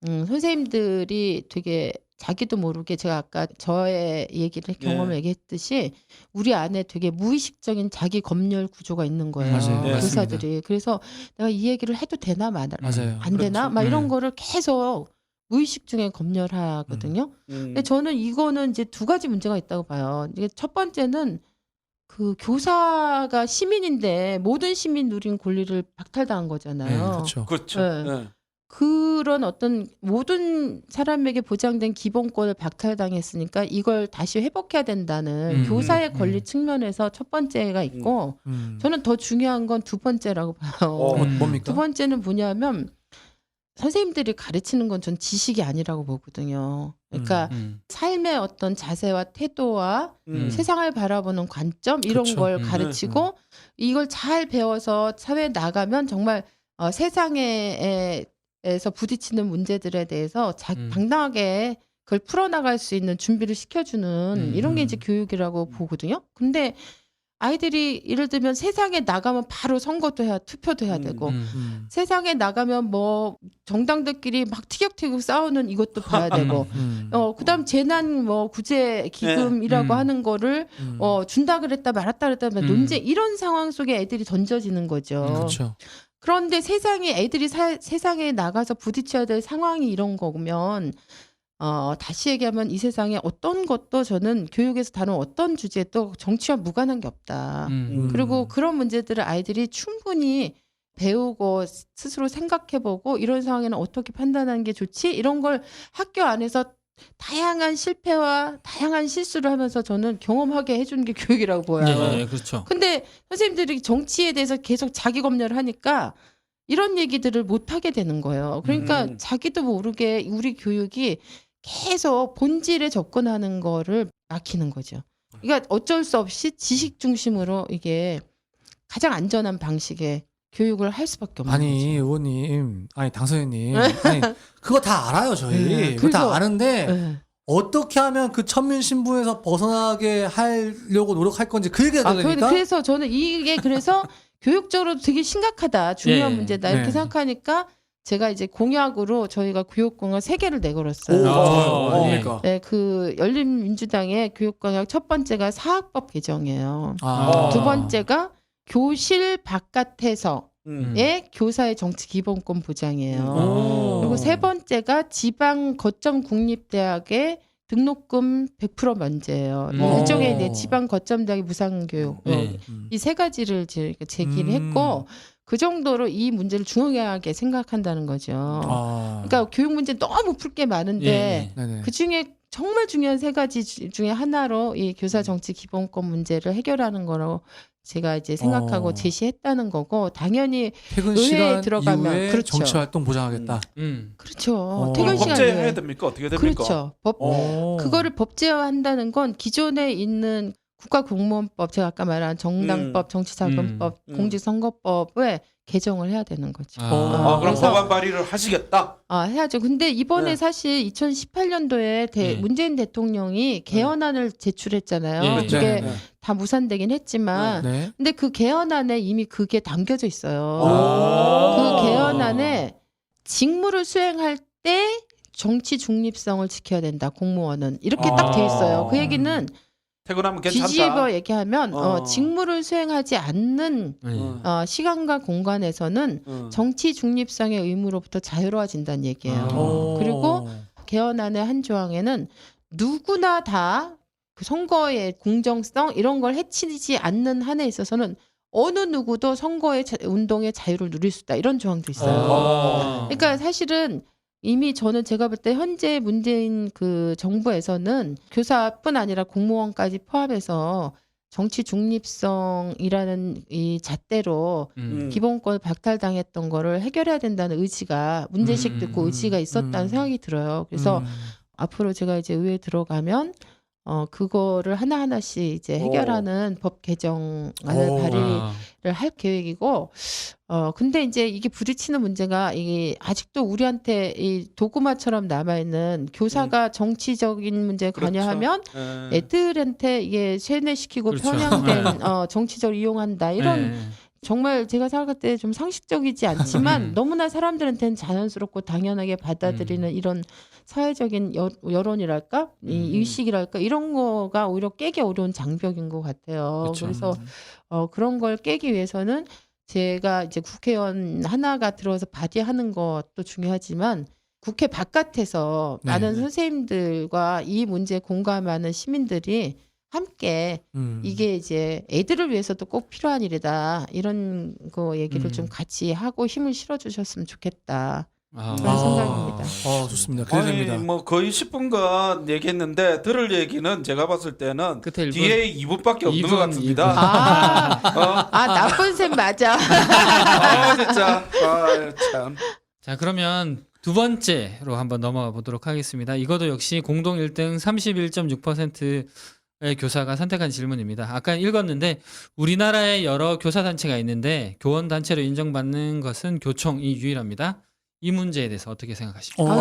선생님들이 되게 자기도 모르게 제가 아까 저의 얘기를 경험을 얘기했듯이 우리 안에 되게 무의식적인 자기 검열 구조가 있는 거예요. 맞아요. 교사들이. 그래서 내가 이 얘기를 해도 되나 맞아요. 안 되나? 그렇죠. 막 이런 거를 계속 무의식 중에 검열하거든요. 근데 저는 이거는 이제 두 가지 문제가 있다고 봐요. 이게 첫 번째는 그 교사가 시민인데 모든 시민 누린 권리를 박탈당한 거잖아요. 그렇죠. 그렇죠. 네. 네. 그런 어떤 모든 사람에게 보장된 기본권을 박탈당했으니까 이걸 다시 회복해야 된다는 교사의 권리 측면에서 첫 번째가 있고 저는 더 중요한 건 두 번째라고 봐요. 뭡니까? 두 번째는 뭐냐면 선생님들이 가르치는 건 전 지식이 아니라고 보거든요. 그러니까 삶의 어떤 자세와 태도와 세상을 바라보는 관점 이런 그쵸. 걸 가르치고 이걸 잘 배워서 사회에 나가면 정말 세상에서 부딪히는 문제들에 대해서 당당하게 그걸 풀어나갈 수 있는 준비를 시켜주는 이런 게 이제 교육이라고 보거든요. 근데 아이들이 예를 들면 세상에 나가면 바로 선거도 해야 투표도 해야 되고 세상에 나가면 뭐 정당들끼리 막 티격태격 싸우는 이것도 봐야 되고 그다음 재난 뭐 구제 기금이라고 하는 거를 준다 그랬다 말았다 그랬다 논쟁 이런 상황 속에 애들이 던져지는 거죠. 그렇죠. 그런데 세상에 애들이 세상에 나가서 부딪혀야 될 상황이 이런 거면 다시 얘기하면 이 세상에 어떤 것도 저는 교육에서 다룬 어떤 주제도 정치와 무관한 게 없다. 그리고 그런 문제들을 아이들이 충분히 배우고 스스로 생각해보고 이런 상황에는 어떻게 판단하는 게 좋지? 이런 걸 학교 안에서 다양한 실패와 다양한 실수를 하면서 저는 경험하게 해주는 게 교육이라고 보여요. 네, 그렇죠. 근데 선생님들이 정치에 대해서 계속 자기 검열을 하니까 이런 얘기들을 못 하게 되는 거예요. 그러니까 자기도 모르게 우리 교육이 계속 본질에 접근하는 거를 막히는 거죠. 그러니까 어쩔 수 없이 지식 중심으로 이게 가장 안전한 방식의 교육을 할 수밖에 없는 아니 거죠. 의원님, 아니 당선인님, 아니 그거 다 알아요 저희. 그거 다 그래서- 아는데 네. 어떻게 하면 그 천민 신분에서 벗어나게 하려고 노력할 건지 그 얘기가 되니까. 그래서 저는 이게 그래서 교육적으로 되게 심각하다, 중요한 네. 문제다 이렇게 네. 생각하니까 제가 이제 공약으로 저희가 교육공약 3개를 오, 내걸었어요. 좋아요. 네. 뭡니까? 네, 그 열린민주당의 교육공약 첫 번째가 사학법 개정이에요. 아. 두 번째가 교실 바깥에서의 교사의 정치 기본권 보장이에요. 오. 그리고 세 번째가 지방 거점 국립대학의 등록금 100% 면제예요. 일종의 이제 지방 거점 대학의 무상교육. 네. 이 세 가지를 제기를 했고 그 정도로 이 문제를 중요하게 생각한다는 거죠. 그러니까 교육 문제 너무 풀 게 많은데 네네. 그 중에 정말 중요한 세 가지 중에 하나로 이 교사 정치 기본권 문제를 해결하는 거로 제가 이제 생각하고 제시했다는 거고 당연히 퇴근 의회에 시간 들어가면 이후에 그렇죠. 정치 활동 보장하겠다. 그렇죠. 퇴근 시간 법제해야 이후에. 됩니까? 어떻게 됩니까? 그렇죠. 오. 그거를 법제화한다는 건 기존에 있는 국가공무원법, 제가 아까 말한 정당법, 정치자금법, 공직선거법에 개정을 해야 되는 거죠. 그럼 그래서- 법안 발의를 하시겠다. 해야죠. 근데 이번에 네. 사실 2018년도에 네. 문재인 대통령이 개헌안을 제출했잖아요. 네. 그게 네, 네. 다 무산되긴 했지만, 네. 근데 그 개헌안에 이미 그게 담겨져 있어요. 오. 그 개헌안에 직무를 수행할 때 정치 중립성을 지켜야 된다. 공무원은 이렇게 딱 돼 있어요. 그 얘기는 퇴근하면 괜찮다. 뒤집어 얘기하면 어. 직무를 수행하지 않는 시간과 공간에서는 정치 중립성의 의무로부터 자유로워진다는 얘기예요. 오. 그리고 개헌안의 한 조항에는 누구나 다 그 선거의 공정성 이런 걸 해치지 않는 한에 있어서는 어느 누구도 선거의 운동의 자유를 누릴 수 있다 이런 조항도 있어요. 그러니까 사실은 이미 저는 제가 볼 때 현재 문재인 그 정부에서는 교사뿐 아니라 공무원까지 포함해서 정치 중립성이라는 이 잣대로 기본권 박탈당했던 거를 해결해야 된다는 의지가 문제식 듣고 의지가 있었다는 생각이 들어요. 그래서 앞으로 제가 이제 의회에 들어가면 그거를 하나하나씩 이제 해결하는 법 개정안을 발의를 할 계획이고 근데 이제 이게 부딪히는 문제가 이게 아직도 우리한테 이 도구마처럼 남아있는 교사가 정치적인 문제에 관여하면 애들한테 이게 세뇌시키고 그렇죠. 편향된 정치적으로 이용한다 이런 정말 제가 생각할 때 좀 상식적이지 않지만 너무나 사람들한테는 자연스럽고 당연하게 받아들이는 이런 사회적인 여론이랄까 이 의식이랄까 이런 거가 오히려 깨기 어려운 장벽인 것 같아요. 그렇죠. 그래서 그런 걸 깨기 위해서는 제가 이제 국회의원 하나가 들어서 발의하는 것도 중요하지만 국회 바깥에서 네. 많은 선생님들과 이 문제에 공감하는 시민들이 함께 이게 이제 애들을 위해서도 꼭 필요한 일이다. 이런 거 얘기를 좀 같이 하고 힘을 실어주셨으면 좋겠다. 그런 생각입니다. 좋습니다. 기대됩니다. 아니, 뭐 거의 10분간 얘기했는데 들을 얘기는 제가 봤을 때는 끝에 1분. 뒤에 2분밖에 없는 2분, 것 같습니다. 나쁜 쌤 맞아. 진짜. 참. 자, 그러면 두 번째로 한번 넘어가 보도록 하겠습니다. 이것도 역시 공동 1등 31.6%의 교사가 선택한 질문입니다. 아까 읽었는데 우리나라에 여러 교사 단체가 있는데 교원 단체로 인정받는 것은 교총이 유일합니다. 이 문제에 대해서 어떻게 생각하십니까?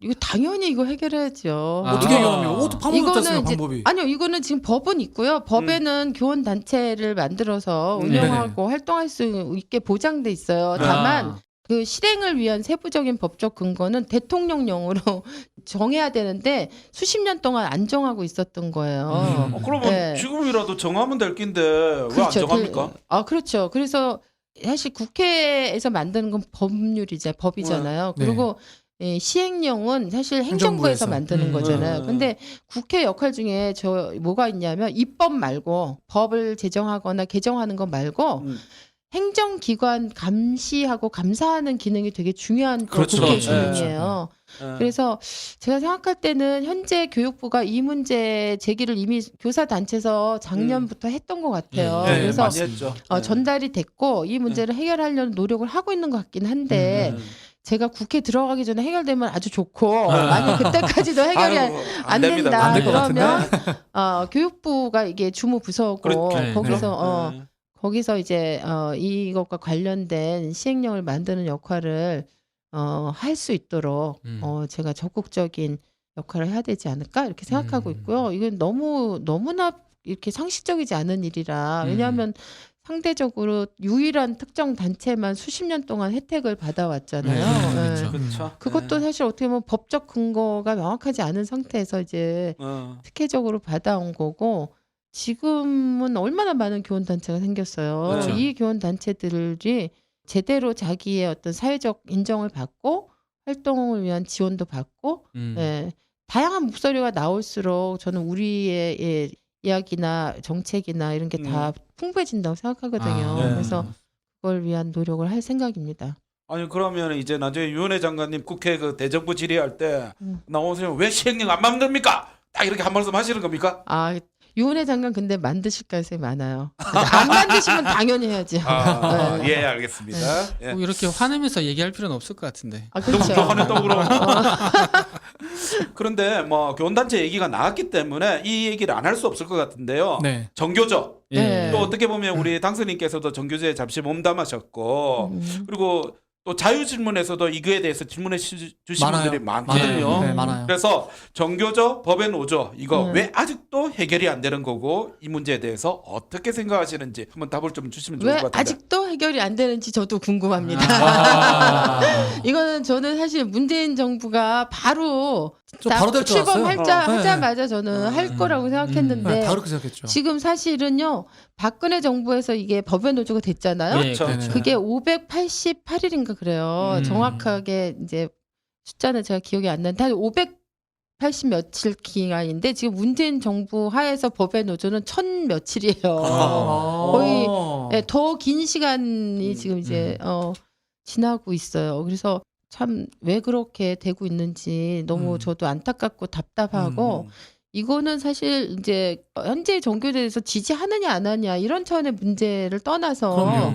이거 당연히 이거 해결해야죠. 어떻게 해결합니까? 옷도 파묻었어요 방법이. 아니요, 이거는 지금 법은 있고요. 법에는 교원 단체를 만들어서 운영하고 활동할 수 있게 보장돼 있어요. 다만 그 실행을 위한 세부적인 법적 근거는 대통령령으로 정해야 되는데 수십 년 동안 안 정하고 있었던 거예요. 그러면 지금이라도 정하면 될 낀데 왜 안 정합니까? 그렇죠. 그래서 사실 국회에서 만드는 건 법이잖아요. 그리고 시행령은 사실 행정부에서 만드는 거잖아요. 근데 국회 역할 중에 뭐가 있냐면 입법 말고 법을 제정하거나 개정하는 거 말고 행정기관 감시하고 감사하는 기능이 되게 중요한 국회 기능이에요. 그래서 제가 생각할 때는 현재 교육부가 이 문제 제기를 이미 교사단체에서 작년부터 했던 것 같아요. 그래서 많이 했죠. 전달이 됐고 이 문제를 해결하려는 노력을 하고 있는 것 같긴 한데 제가 국회 들어가기 전에 해결되면 아주 좋고 만약 그때까지도 해결이 안 된다 안 될 것 그러면 교육부가 이게 주무부서고 거기서 이제 이것과 관련된 시행령을 만드는 역할을 할 수 있도록 제가 적극적인 역할을 해야 되지 않을까 이렇게 생각하고 있고요. 이건 너무나 이렇게 상식적이지 않은 일이라 왜냐하면 상대적으로 유일한 특정 단체만 수십 년 동안 혜택을 받아왔잖아요. 그렇죠. 그것도 사실 어떻게 보면 법적 근거가 명확하지 않은 상태에서 이제 특혜적으로 받아온 거고 지금은 얼마나 많은 교원단체가 생겼어요. 그렇죠. 이 교원단체들이 제대로 자기의 어떤 사회적 인정을 받고 활동을 위한 지원도 받고 다양한 목소리가 나올수록 저는 우리의 이야기나 정책이나 이런 게 다 풍부해진다고 생각하거든요. 그래서 그걸 위한 노력을 할 생각입니다. 아니 그러면 이제 나중에 유은혜 장관님 국회 그 대정부 질의할 때 나오시면 왜 시행령 안 만듭니까? 딱 이렇게 한 말씀 하시는 겁니까? 유은혜 장관 근데 만드실 가능성이 많아요. 안 만드시면 당연히 해야죠. 예, 알겠습니다. 예. 이렇게 화내면서 얘기할 필요는 없을 것 같은데. 그렇죠. 너무 화냈다고 그러면. 그런데 뭐 교원단체 얘기가 나왔기 때문에 이 얘기를 안 할 수 없을 것 같은데요. 정교조. 또 어떻게 보면 우리 당선인께서도 정교조에 잠시 몸담으셨고 그리고 또 자유질문에서도 이거에 대해서 질문해 주신 분들이 많거든요. 많아요. 그래서 정교조, 법엔 5조 이거 왜 아직도 해결이 안 되는 거고 이 문제에 대해서 어떻게 생각하시는지 한번 답을 좀 주시면 좋을 왜 것 같아요. 아직도 해결이 안 되는지 저도 궁금합니다. 이거는 저는 사실 문재인 정부가 바로 바로 될 줄 알았어요. 하자마자 저는 할 거라고 생각했는데 다 그렇게 생각했죠. 지금 사실은요 박근혜 정부에서 이게 법의 노조가 됐잖아요. 그게 588일인가 그래요. 정확하게 이제 숫자는 제가 기억이 안 나는데 580 며칠 기간인데 지금 문재인 정부 하에서 법의 노조는 1000 며칠이에요. 거의 더 긴 시간이 지금 이제 지나고 있어요. 그래서 참 왜 그렇게 되고 있는지 너무 저도 안타깝고 답답하고 이거는 사실 이제 현재 정교조에서 지지하느냐 안 하느냐 이런 차원의 문제를 떠나서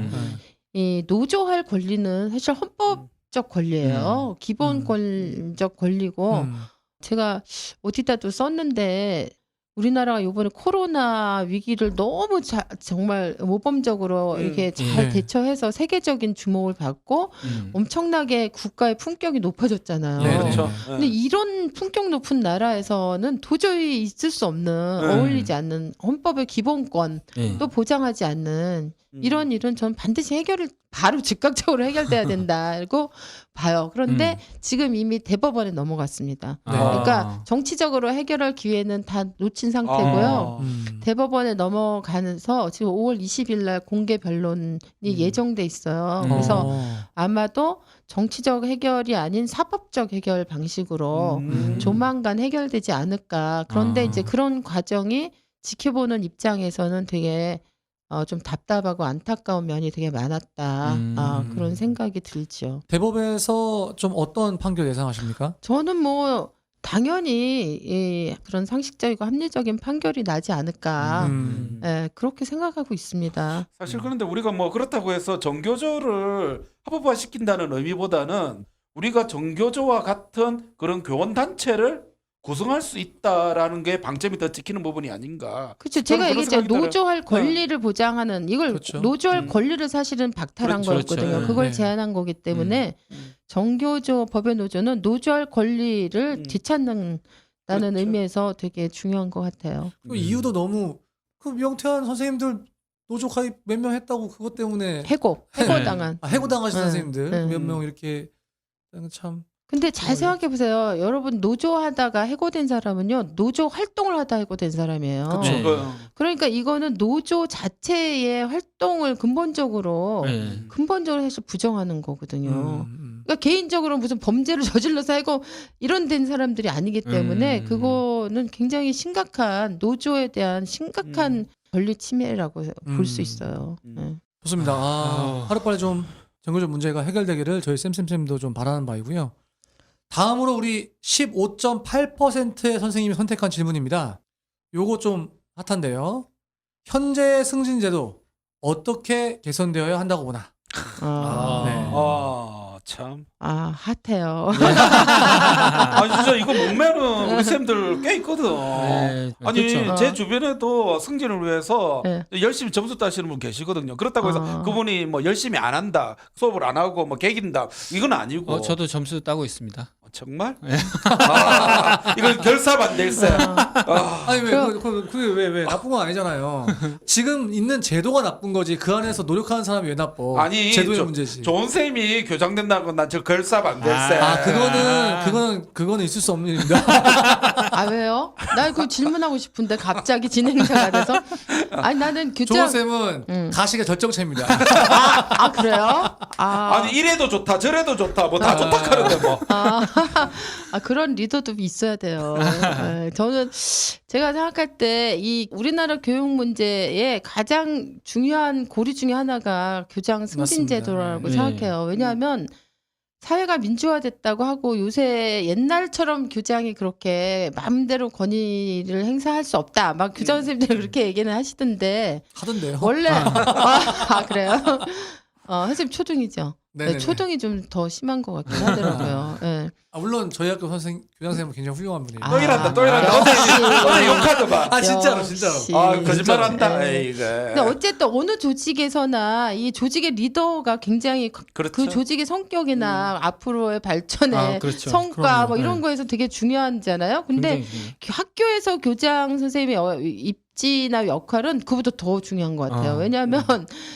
이 노조할 권리는 사실 헌법적 권리예요. 기본권적 권리고 제가 어디다도 썼는데 우리나라가 이번에 코로나 위기를 너무 정말 모범적으로 이렇게 잘 대처해서 세계적인 주목을 받고 엄청나게 국가의 품격이 높아졌잖아요. 그렇죠. 근데 이런 품격 높은 나라에서는 도저히 있을 수 없는 어울리지 않는 헌법의 기본권 또 보장하지 않는 이런 일은 전 반드시 해결을 바로 즉각적으로 해결돼야 된다고 봐요. 그런데 지금 이미 대법원에 넘어갔습니다. 그러니까 정치적으로 해결할 기회는 다 놓친 마친 상태고요. 아. 대법원에 넘어가면서 지금 5월 20일 날 공개 변론이 예정돼 있어요. 그래서 아마도 정치적 해결이 아닌 사법적 해결 방식으로 조만간 해결되지 않을까. 그런데 이제 그런 과정이 지켜보는 입장에서는 되게 좀 답답하고 안타까운 면이 되게 많았다. 그런 생각이 들죠. 대법에서 좀 어떤 판결 예상하십니까? 저는 뭐 당연히 그런 상식적이고 합리적인 판결이 나지 않을까. 예, 그렇게 생각하고 있습니다. 사실 그런데 우리가 뭐 그렇다고 해서 정교조를 합법화 시킨다는 의미보다는 우리가 정교조와 같은 그런 교원 단체를 구성할 수 있다라는 게 방점이 더 찍히는 부분이 아닌가. 그렇죠. 저는 제가 그런 얘기했죠. 생각이 들어요. 노조할 권리를 보장하는 이걸 그렇죠. 노조할 권리를 사실은 박탈한 그렇죠. 거였거든요. 그렇죠. 그걸 네. 제한한 거기 때문에 정교조 법의 노조는 노조할 권리를 되찾는다는 그렇죠. 의미에서 되게 중요한 것 같아요. 그 이유도 너무 그 명태한 선생님들 노조 가입 몇 명 했다고 그것 때문에 해고당한. 해고당하신 네. 선생님들 네. 몇 명 이렇게 참 근데 잘 생각해 보세요. 여러분 노조하다가 해고된 사람은요. 노조 활동을 하다 해고된 사람이에요. 그쵸. 네. 그러니까 이거는 노조 자체의 활동을 근본적으로 해서 부정하는 거거든요. 그러니까 개인적으로 무슨 범죄를 저질러서 해고 이런 된 사람들이 아니기 때문에 그거는 굉장히 심각한 노조에 대한 심각한 권리 침해라고 볼 수 있어요. 네. 좋습니다. 하루빨리 좀 정교조 문제가 해결되기를 저희 쌤쌤쌤도 좀 바라는 바이고요. 다음으로 우리 15.8%의 선생님이 선택한 질문입니다. 요거 좀 핫한데요. 현재 승진제도 어떻게 개선되어야 한다고 보나? 네. 참. 핫해요. 진짜 이거 목매는 우리 쌤들 꽤 있거든. 아니 그렇죠. 제 주변에도 승진을 위해서 네. 열심히 점수 따시는 분 계시거든요. 그렇다고 해서 그분이 뭐 열심히 안 한다, 수업을 안 하고 뭐 개긴다 이건 아니고. 저도 점수 따고 있습니다. 정말? 이건 결사반대일세. 아니 그게 왜 나쁜 건 아니잖아요. 지금 있는 제도가 나쁜 거지 그 안에서 노력하는 사람이 왜 나빠? 아니 제도의 문제지. 좋은 쌤이 교장된다는 건 난 저 결사반대일세. 그거는 있을 수 없는 일입니다. 왜요? 나 그 질문하고 싶은데 갑자기 진행자가 돼서. 아니 나는 좋은 교장. 쌤은 가시가 결정체입니다. 그래요? 아니 이래도 좋다, 저래도 좋다, 뭐 다 좋다 하는데 뭐. 그런 리더도 있어야 돼요. 저는 제가 생각할 때 이 우리나라 교육 문제의 가장 중요한 고리 중에 하나가 교장 승진 제도라고 맞습니다. 생각해요. 왜냐하면 사회가 민주화됐다고 하고 요새 옛날처럼 교장이 그렇게 마음대로 권위를 행사할 수 없다. 막 교장 선생님들 그렇게 얘기는 하시던데 하던데요. 원래 그래요? 선생님 초등이죠. 네네네. 초등이 좀 더 심한 것 같긴 하더라고요. 네. 물론 저희 학교 교장 선생님은 굉장히 훌륭한 분이에요. 또 이란다, 또 이란다. 어제 욕하더만. 진짜로. 역시. 거짓말한다. 네. 이거. 근데 어쨌든 어느 조직에서나 이 조직의 리더가 굉장히 그렇죠. 그 조직의 성격이나 앞으로의 발전의 그렇죠. 성과 그럼요. 뭐 이런 거에서 되게 중요하잖아요. 근데 학교에서 교장 선생님의 입지나 역할은 그보다 더 중요한 것 같아요. 왜냐하면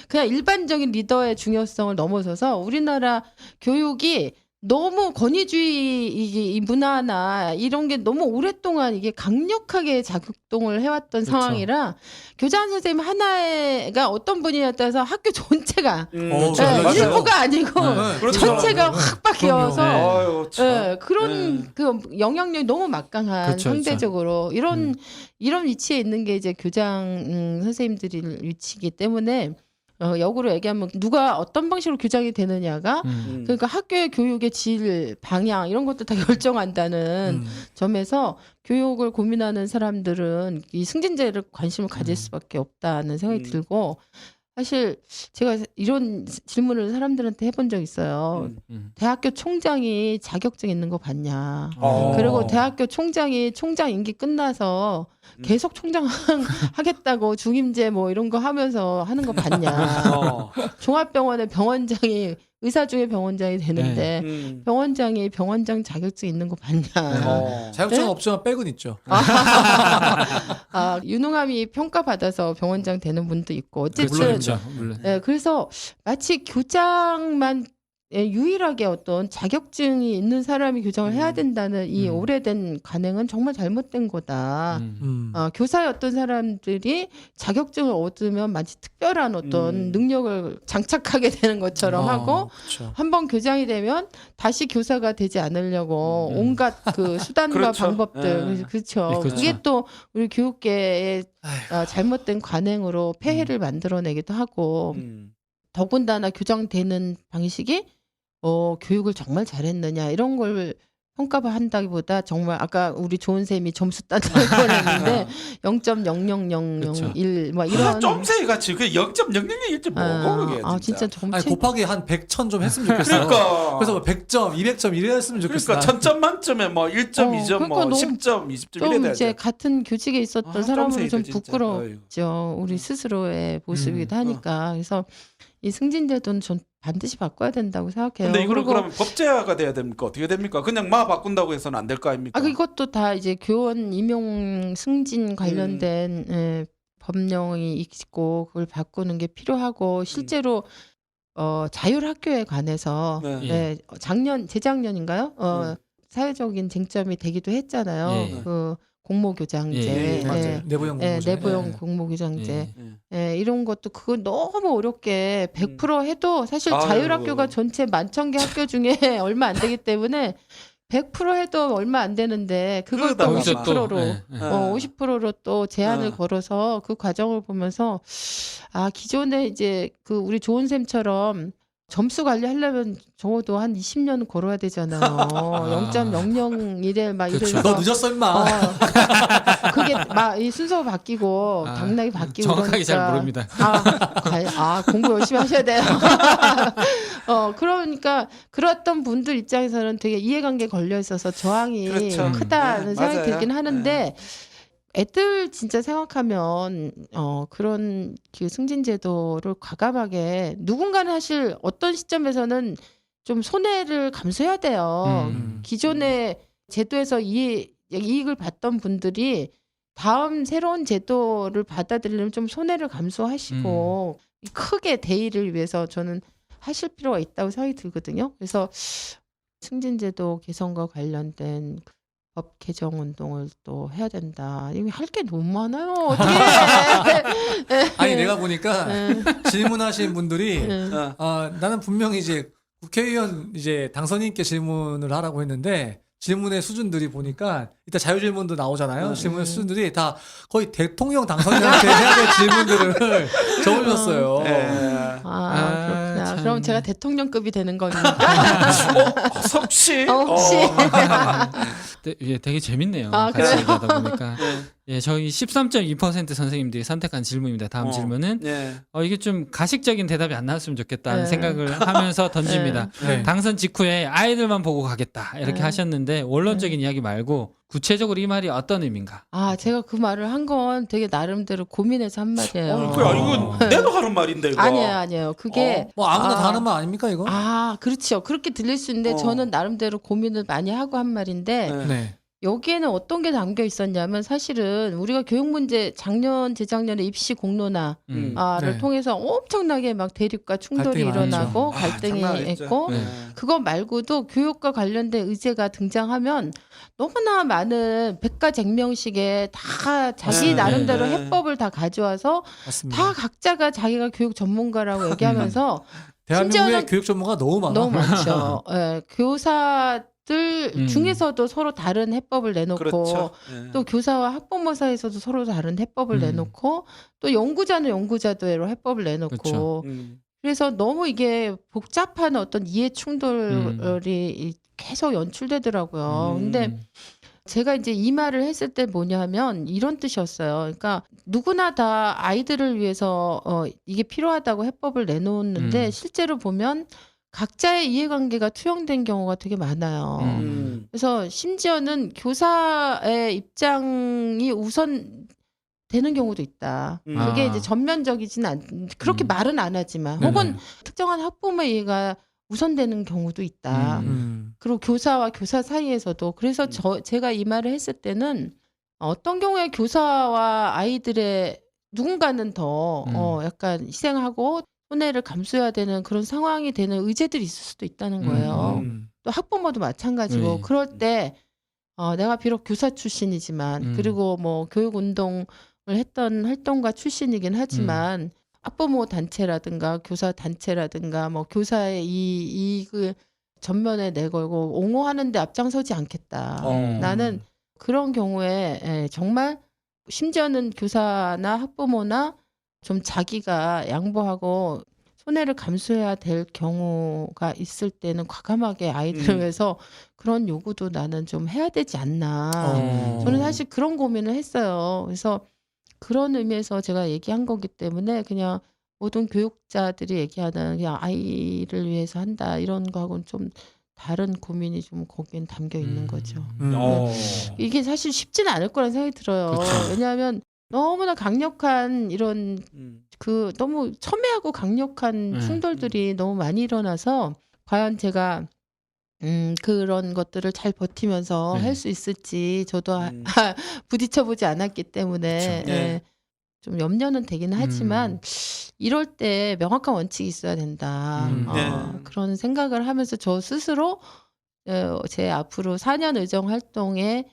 그냥 일반적인 리더의 중요성을 넘어서서 우리나라 교육이 너무 권위주의 이 문화나 이런 게 너무 오랫동안 이게 강력하게 작동을 해왔던 상황이라 교장 선생님 하나가 어떤 분이냐에 따라서 학교 전체가 맞아요. 일부가 아니고 그렇죠. 전체가 확 바뀌어서 아유, 참. 그런 그 영향력이 너무 막강한 그렇죠, 상대적으로 이런 위치에 있는 게 이제 교장 선생님들이 위치이기 때문에 역으로 얘기하면 누가 어떤 방식으로 교장이 되느냐가 그러니까 학교의 교육의 질, 방향 이런 것도 다 결정한다는 점에서 교육을 고민하는 사람들은 이 승진제를 관심을 가질 수밖에 없다는 생각이 들고 사실 제가 이런 질문을 사람들한테 해본 적 있어요. 대학교 총장이 자격증 있는 거 봤냐. 그리고 대학교 총장이 총장 임기 끝나서 계속 총장 하겠다고 중임제 뭐 이런 거 하면서 하는 거 봤냐. 종합병원의 병원장이 의사 중에 병원장이 되는데 병원장이 병원장 자격증 있는 거 봤냐. 자격증은 네? 없지만 백은 있죠. 유능함이 평가받아서 병원장 되는 분도 있고 어쨌든 물론이죠. 물론. 그래서 마치 교장만 유일하게 어떤 자격증이 있는 사람이 교정을 해야 된다는 이 음. 오래된 관행은 정말 잘못된 거다. 교사의 어떤 사람들이 자격증을 얻으면 마치 특별한 어떤 능력을 장착하게 되는 것처럼 하고 그쵸. 한번 교장이 되면 다시 교사가 되지 않으려고 온갖 그 수단과 그렇죠. 방법들 그렇죠. 그렇죠. 그게 또 우리 교육계의 잘못된 관행으로 폐해를 만들어내기도 하고 더군다나 교정되는 방식이 교육을 정말 잘했느냐 이런 걸 평가를 한다기보다 정말 아까 우리 좋은 쌤이 점수 따지는 걸 했는데 0.00001 뭐 이런 점수에 같이 그 0.001점 뭐고 그게 진짜. 진짜 점수 아니 곱하기 한 100천 좀 했으면 좋겠어. 그러니까 그래서 뭐 100점, 200점 이랬으면 좋겠어. 그러니까 1000점 만점에 뭐 1점, 2점, 그러니까 뭐 너무 10점, 20점 이래 좀 돼야 이제 돼. 같은 교직에 있었던 아, 사람으로 좀 점수이다, 진짜. 부끄럽죠. 우리 스스로의 모습이기도 하니까. 그래서 이 승진제도는 전 반드시 바꿔야 된다고 생각해요. 근데 이거를 그리고 그러면 법제화가 돼야 됩니까? 어떻게 됩니까? 그냥 바꾼다고 해서는 안 될 거 아닙니까? 이것도 다 이제 교원 임용 승진 관련된 법령이 있고 그걸 바꾸는 게 필요하고 실제로 자율학교에 관해서 네. 재작년인가요? 사회적인 쟁점이 되기도 했잖아요. 예. 그 공모교장제, 맞아요. 내부형 공모제. 내부형 예. 공모교장제, 예. 이런 것도 그거 너무 어렵게 100% 해도 사실 아이고. 자율학교가 전체 10,000개 학교 중에 얼마 안 되기 때문에 100% 해도 얼마 안 되는데 그걸 또 그러다가 50%로 예, 예. 50%로 또 제한을 어. 걸어서 그 과정을 보면서 기존에 이제 그 우리 좋은 쌤처럼 점수 관리하려면 적어도 한 20년 걸어야 되잖아요. 0.001에 막 그렇죠. 이래서 너 늦었어 임마. 그게 막 이 순서 바뀌고 당락이 바뀌고 정확하게 그러니까 잘 모릅니다. 공부 열심히 하셔야 돼요. 그러니까 그랬던 분들 입장에서는 되게 이해관계 걸려 있어서 저항이 그렇죠. 크다는 네, 생각이 맞아요. 들긴 하는데 애들 진짜 생각하면 그런 그 승진제도를 과감하게 누군가는 사실 어떤 시점에서는 좀 손해를 감수해야 돼요. 기존의 제도에서 이익을 봤던 분들이 다음 새로운 제도를 받아들이려면 좀 손해를 감수하시고 크게 대의를 위해서 저는 하실 필요가 있다고 생각이 들거든요. 그래서 승진제도 개선과 관련된 법 개정 운동을 또 해야 된다. 이거 할 게 너무 많아요. 어떻게? 아니 내가 보니까 질문하신 분들이 나는 분명히 이제 국회의원 이제 당선인께 질문을 하라고 했는데 질문의 수준들이 보니까 이따 자유질문도 나오잖아요. 질문의 수준들이 다 거의 대통령 당선인한테 해야 될 질문들을 적어주셨어요. 그렇구나. 참. 그럼 제가 대통령급이 되는 겁니까? 혹시? 혹시? 되게 재밌네요. 아, 같이 그래요? 얘기하다 보니까. 예, 저희 13.2% 선생님들이 선택한 질문입니다. 다음 질문은 이게 좀 가식적인 대답이 안 나왔으면 좋겠다는 생각을 하면서 던집니다. 네. 당선 직후에 아이들만 보고 가겠다 이렇게 하셨는데 원론적인 이야기 말고 구체적으로 이 말이 어떤 의미인가? 제가 그 말을 한 건 되게 나름대로 고민해서 한 말이에요. 이거 내도 하는 말인데 이거. 아니에요. 그게 뭐 아무나 다 하는 말 아닙니까 이거? 그렇죠. 그렇게 들릴 수 있는데 저는 나름대로 고민을 많이 하고 한 말인데 네. 여기에는 어떤 게 담겨 있었냐면 사실은 우리가 교육 문제 재작년에 입시 공론화를 네. 통해서 엄청나게 막 대립과 충돌이 갈등이 일어나고 많았죠. 갈등이 장난 아니죠. 있고 그거 말고도 교육과 관련된 의제가 등장하면 너무나 많은 백가쟁명식에 다 자기 나름대로 해법을 다 가져와서 맞습니다. 다 각자가 자기가 교육 전문가라고 얘기하면서 대한민국의 심지어는 교육 전문가 너무 많아. 너무 많죠. 교사들 중에서도 서로 다른 해법을 내놓고 그렇죠. 또 교사와 학부모 사이에서도 서로 다른 해법을 내놓고 또 연구자는 연구자대로 해법을 내놓고 그렇죠. 그래서 너무 이게 복잡한 어떤 이해 충돌이 계속 연출되더라고요. 근데 제가 이제 이 말을 했을 때 뭐냐면 이런 뜻이었어요. 그러니까 누구나 다 아이들을 위해서 이게 필요하다고 해법을 내놓는데 실제로 보면 각자의 이해관계가 투영된 경우가 되게 많아요. 그래서 심지어는 교사의 입장이 우선 되는 경우도 있다. 그게 이제 전면적이진 그렇게 말은 안 하지만 혹은 특정한 학부모의 이해가 우선되는 경우도 있다. 그리고 교사와 교사 사이에서도 그래서 제가 이 말을 했을 때는 어떤 경우에 교사와 아이들의 누군가는 더 약간 희생하고 손해를 감수해야 되는 그런 상황이 되는 의제들이 있을 수도 있다는 거예요. 또 학부모도 마찬가지고 네. 그럴 때 내가 비록 교사 출신이지만 그리고 뭐 교육 운동을 했던 활동가 출신이긴 하지만 학부모 단체라든가 교사 단체라든가 뭐 교사의 이익을 전면에 내걸고 옹호하는데 앞장서지 않겠다. 나는 그런 경우에 정말 심지어는 교사나 학부모나 좀 자기가 양보하고 손해를 감수해야 될 경우가 있을 때는 과감하게 아이들을 위해서 그런 요구도 나는 좀 해야 되지 않나. 저는 사실 그런 고민을 했어요. 그래서 그런 의미에서 제가 얘기한 거기 때문에 그냥 모든 교육자들이 얘기하는 그냥 아이를 위해서 한다 이런 거하고는 좀 다른 고민이 좀 거기엔 담겨 있는 거죠. 이게 사실 쉽지는 않을 거라는 생각이 들어요. 그쵸. 왜냐하면 너무나 강력한 이런 그 너무 첨예하고 강력한 충돌들이 너무 많이 일어나서 과연 제가 그런 것들을 잘 버티면서 네. 할 수 있을지 저도 부딪혀보지 않았기 때문에 그쵸. 네. 좀 염려는 되긴 하지만 이럴 때 명확한 원칙이 있어야 된다. 네. 그런 생각을 하면서 저 스스로 제 앞으로 4년 의정 활동에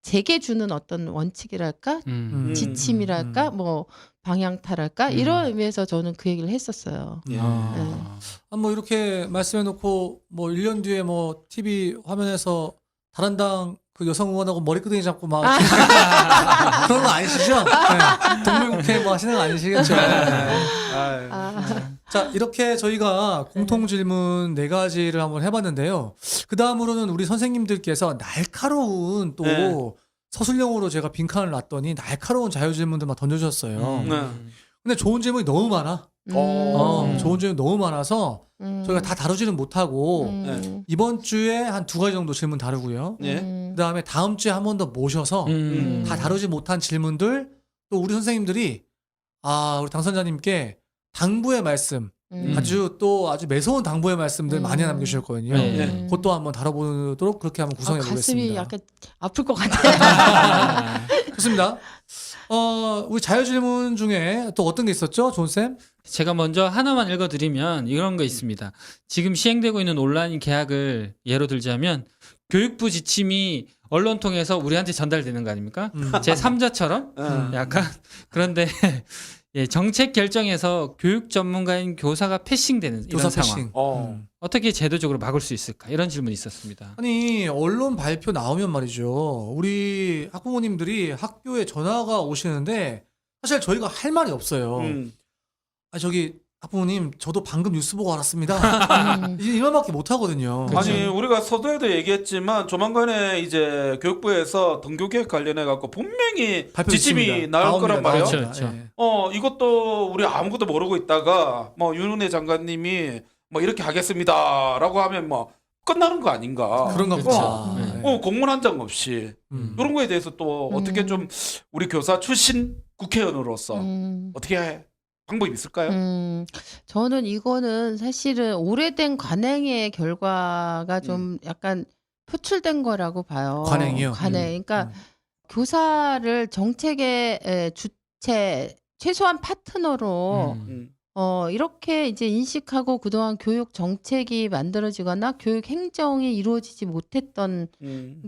제게 주는 어떤 원칙이랄까? 지침이랄까? 뭐 방향타랄까? 이런 의미에서 저는 그 얘기를 했었어요. 예. 뭐 이렇게 말씀해놓고 뭐 1년 뒤에 뭐 TV 화면에서 다른 당 그 여성 의원하고 머리끄댕이 잡고 막 그런 거 아니시죠? 네. 동물국회 뭐 하시는 거 아니시겠죠? 자, 이렇게 저희가 공통 질문 4가지를 한번 해봤는데요. 그 다음으로는 우리 선생님들께서 날카로운 또 네. 서술형으로 제가 빈칸을 놨더니 날카로운 자유질문들 막 던져주셨어요. 근데 좋은 질문이 너무 많아. 좋은 질문이 너무 많아서 저희가 다 다루지는 못하고 이번 주에 한 2가지 정도 질문 다루고요. 예. 그 다음에 다음 주에 한 번 더 모셔서 다 다루지 못한 질문들 또 우리 선생님들이 우리 당선자님께 당부의 말씀 아주 매서운 당부의 말씀들 많이 남겨주셨거든요. 네. 그것도 한번 다뤄보도록 그렇게 한번 구성해 보겠습니다. 가슴이 약간 아플 것 같아. 좋습니다. 우리 자유질문 중에 또 어떤 게 있었죠, 존쌤? 제가 먼저 하나만 읽어드리면 이런 거 있습니다. 지금 시행되고 있는 온라인 계약을 예로 들자면 교육부 지침이 언론 통해서 우리한테 전달되는 거 아닙니까? 제 3자처럼 약간 그런데 예, 정책 결정에서 교육 전문가인 교사가 패싱되는 이런 교사 상황. 패싱. 어떻게 제도적으로 막을 수 있을까? 이런 질문이 있었습니다. 아니 언론 발표 나오면 말이죠. 우리 학부모님들이 학교에 전화가 오시는데 사실 저희가 할 말이 없어요. 저기 학부모님 저도 방금 뉴스 보고 알았습니다. 이 말밖에 못 하거든요. 그렇죠. 아니 우리가 서두에도 얘기했지만 조만간에 이제 교육부에서 등교계획 관련해 갖고 분명히 지침이 나올 거란 말이에요. 그렇죠, 그렇죠. 이것도 우리 아무것도 모르고 있다가 뭐 윤은혜 장관님이 뭐 이렇게 하겠습니다라고 하면 뭐 끝나는 거 아닌가? 그런가 보다. 네. 공문 한 장 없이 이런 거에 대해서 또 어떻게 좀 우리 교사 출신 국회의원으로서 어떻게 방법이 있을까요? 저는 이거는 사실은 오래된 관행의 결과가 좀 약간 표출된 거라고 봐요. 관행이요? 관행. 그러니까 교사를 정책의 주체, 최소한 파트너로 이렇게 이제 인식하고 그동안 교육 정책이 만들어지거나 교육 행정이 이루어지지 못했던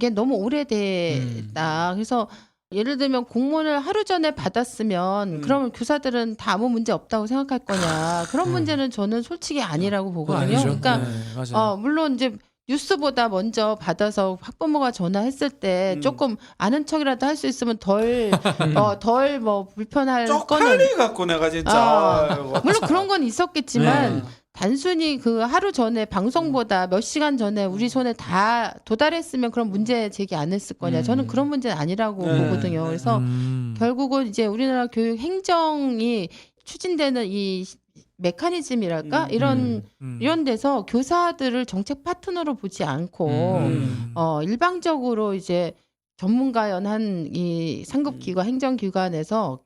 게 너무 오래됐다. 그래서 예를 들면 공문을 하루 전에 받았으면 그러면 교사들은 다 아무 문제 없다고 생각할 거냐. 그런 문제는 저는 솔직히 아니라고 보거든요. 아니죠. 그러니까 네, 맞아요. 물론 이제 뉴스보다 먼저 받아서 학부모가 전화했을 때 조금 아는 척이라도 할 수 있으면 덜 뭐 불편할 거는 쪽팔리 갖고 내가 진짜 아이고. 물론 그런 건 있었겠지만 단순히 그 하루 전에 방송보다 몇 시간 전에 우리 손에 다 도달했으면 그런 문제 제기 안 했을 거냐. 저는 그런 문제는 아니라고 보거든요. 그래서 결국은 이제 우리나라 교육 행정이 추진되는 이 메커니즘이랄까 이런 데서 교사들을 정책 파트너로 보지 않고 일방적으로 이제 전문가연한 이 상급기관 행정기관에서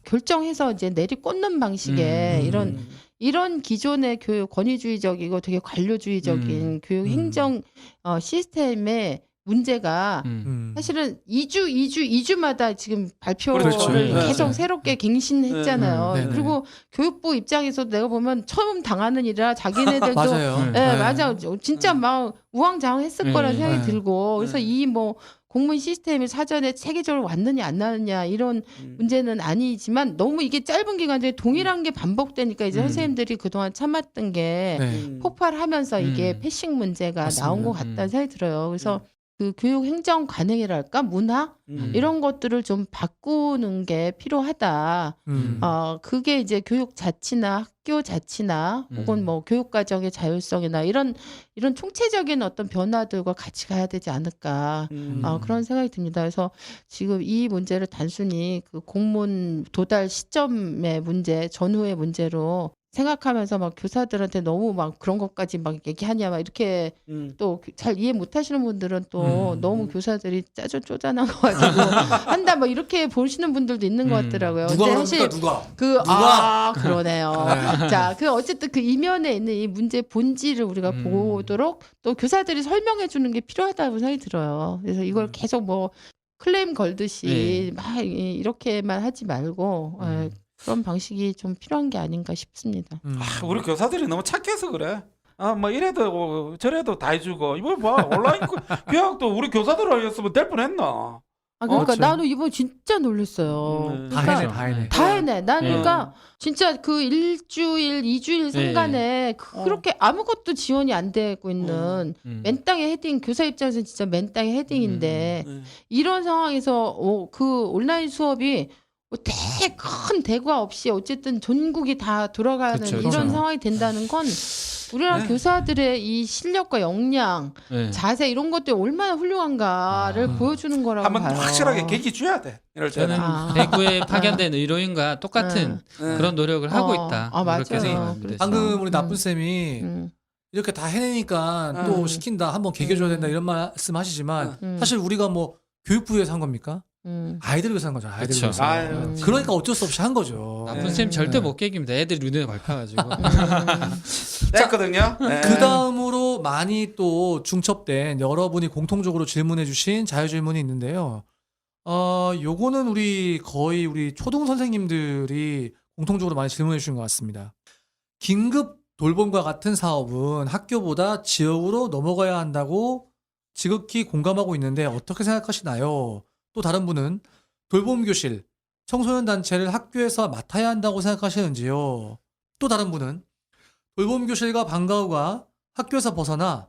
결정해서 이제 내리꽂는 방식의 이런 기존의 교육 권위주의적이고 되게 관료주의적인 교육 행정 시스템에 문제가 사실은 2주마다 지금 발표를 그렇죠. 계속 네. 새롭게 갱신했잖아요. 네. 네. 그리고 교육부 입장에서 내가 보면 처음 당하는 일이라 자기네들도 맞아요. 네, 맞아. 진짜 막 우왕좌왕했을 네. 거라는 생각이 네. 들고 그래서 이 뭐 공문 시스템이 사전에 체계적으로 왔느냐 안 나느냐 이런 문제는 아니지만 너무 이게 짧은 기간 중에 동일한 게 반복되니까 이제 선생님들이 그동안 참았던 게 네. 폭발하면서 이게 음. 패싱 문제가 맞습니다. 나온 것 같다는 생각이 들어요. 그래서 그 교육 행정 관행이랄까 문화 이런 것들을 좀 바꾸는 게 필요하다. 그게 이제 교육 자치나 학교 자치나 혹은 뭐 교육 과정의 자율성이나 이런 총체적인 어떤 변화들과 같이 가야 되지 않을까. 그런 생각이 듭니다. 그래서 지금 이 문제를 단순히 그 공문 도달 시점의 문제, 전후의 문제로 생각하면서 막 교사들한테 너무 막 그런 것까지 막 얘기하냐 막 이렇게 또 잘 이해 못 하시는 분들은 또 너무 교사들이 쪼잔한 거 가지고 한다 뭐 이렇게 보시는 분들도 있는 것 같더라고요. 누가 근데 그럽니까 누가? 누가 그러네요. 자, 그 어쨌든 그 이면에 있는 이 문제 본질을 우리가 보도록 또 교사들이 설명해 주는 게 필요하다고 생각이 들어요. 그래서 이걸 계속 뭐 클레임 걸듯이 막 이렇게만 하지 말고 그런 방식이 좀 필요한 게 아닌가 싶습니다. 우리 교사들이 너무 착해서 그래. 뭐 이래도 저래도 다 해주고 이거 봐 온라인 교육도 우리 교사들 아니었으면 될 뻔했나. 그러니까 그렇죠. 나도 이번 진짜 놀랐어요. 다 그러니까 해내, 다 해내. 다 해내. 난 네. 그러니까 진짜 그 일주일, 2주일 상간에 그렇게 아무것도 지원이 안 되고 있는 맨 땅의 헤딩, 교사 입장에서는 진짜 맨 땅의 헤딩인데 이런 상황에서 그 온라인 수업이 되게 큰 대과 없이 어쨌든 전국이 다 돌아가는 그쵸, 이런 그쵸. 상황이 된다는 건 우리나라 교사들의 이 실력과 역량, 자세 이런 것들이 얼마나 훌륭한가를 보여주는 거라고 한번 봐요. 확실하게 계기 줘야 돼. 이럴 때는. 저는 대구에 파견된 의료인과 똑같은 그런 노력을 하고 있다. 맞아요. 그렇게 생각합니다. 방금 우리 나쁜 쌤이 이렇게 다 해내니까 또 시킨다, 한번 개겨줘야 된다 이런 말씀 하시지만 사실 우리가 뭐 교육부에서 한 겁니까? 아이들 위해서 한 거죠. 아이들 그쵸. 위해서. 아유, 그러니까 어쩔 수 없이 한 거죠. 나쁜 쌤 절대 못 깨깁니다. 애들 눈에 밟혀가지고. 됐거든요. 그 다음으로 많이 또 중첩된 여러분이 공통적으로 질문해주신 자유질문이 있는데요. 요거는 거의 우리 초등 선생님들이 공통적으로 많이 질문해주신 것 같습니다. 긴급 돌봄과 같은 사업은 학교보다 지역으로 넘어가야 한다고 지극히 공감하고 있는데 어떻게 생각하시나요? 또 다른 분은 돌봄교실, 청소년 단체를 학교에서 맡아야 한다고 생각하시는지요? 또 다른 분은 돌봄교실과 방과후가 학교에서 벗어나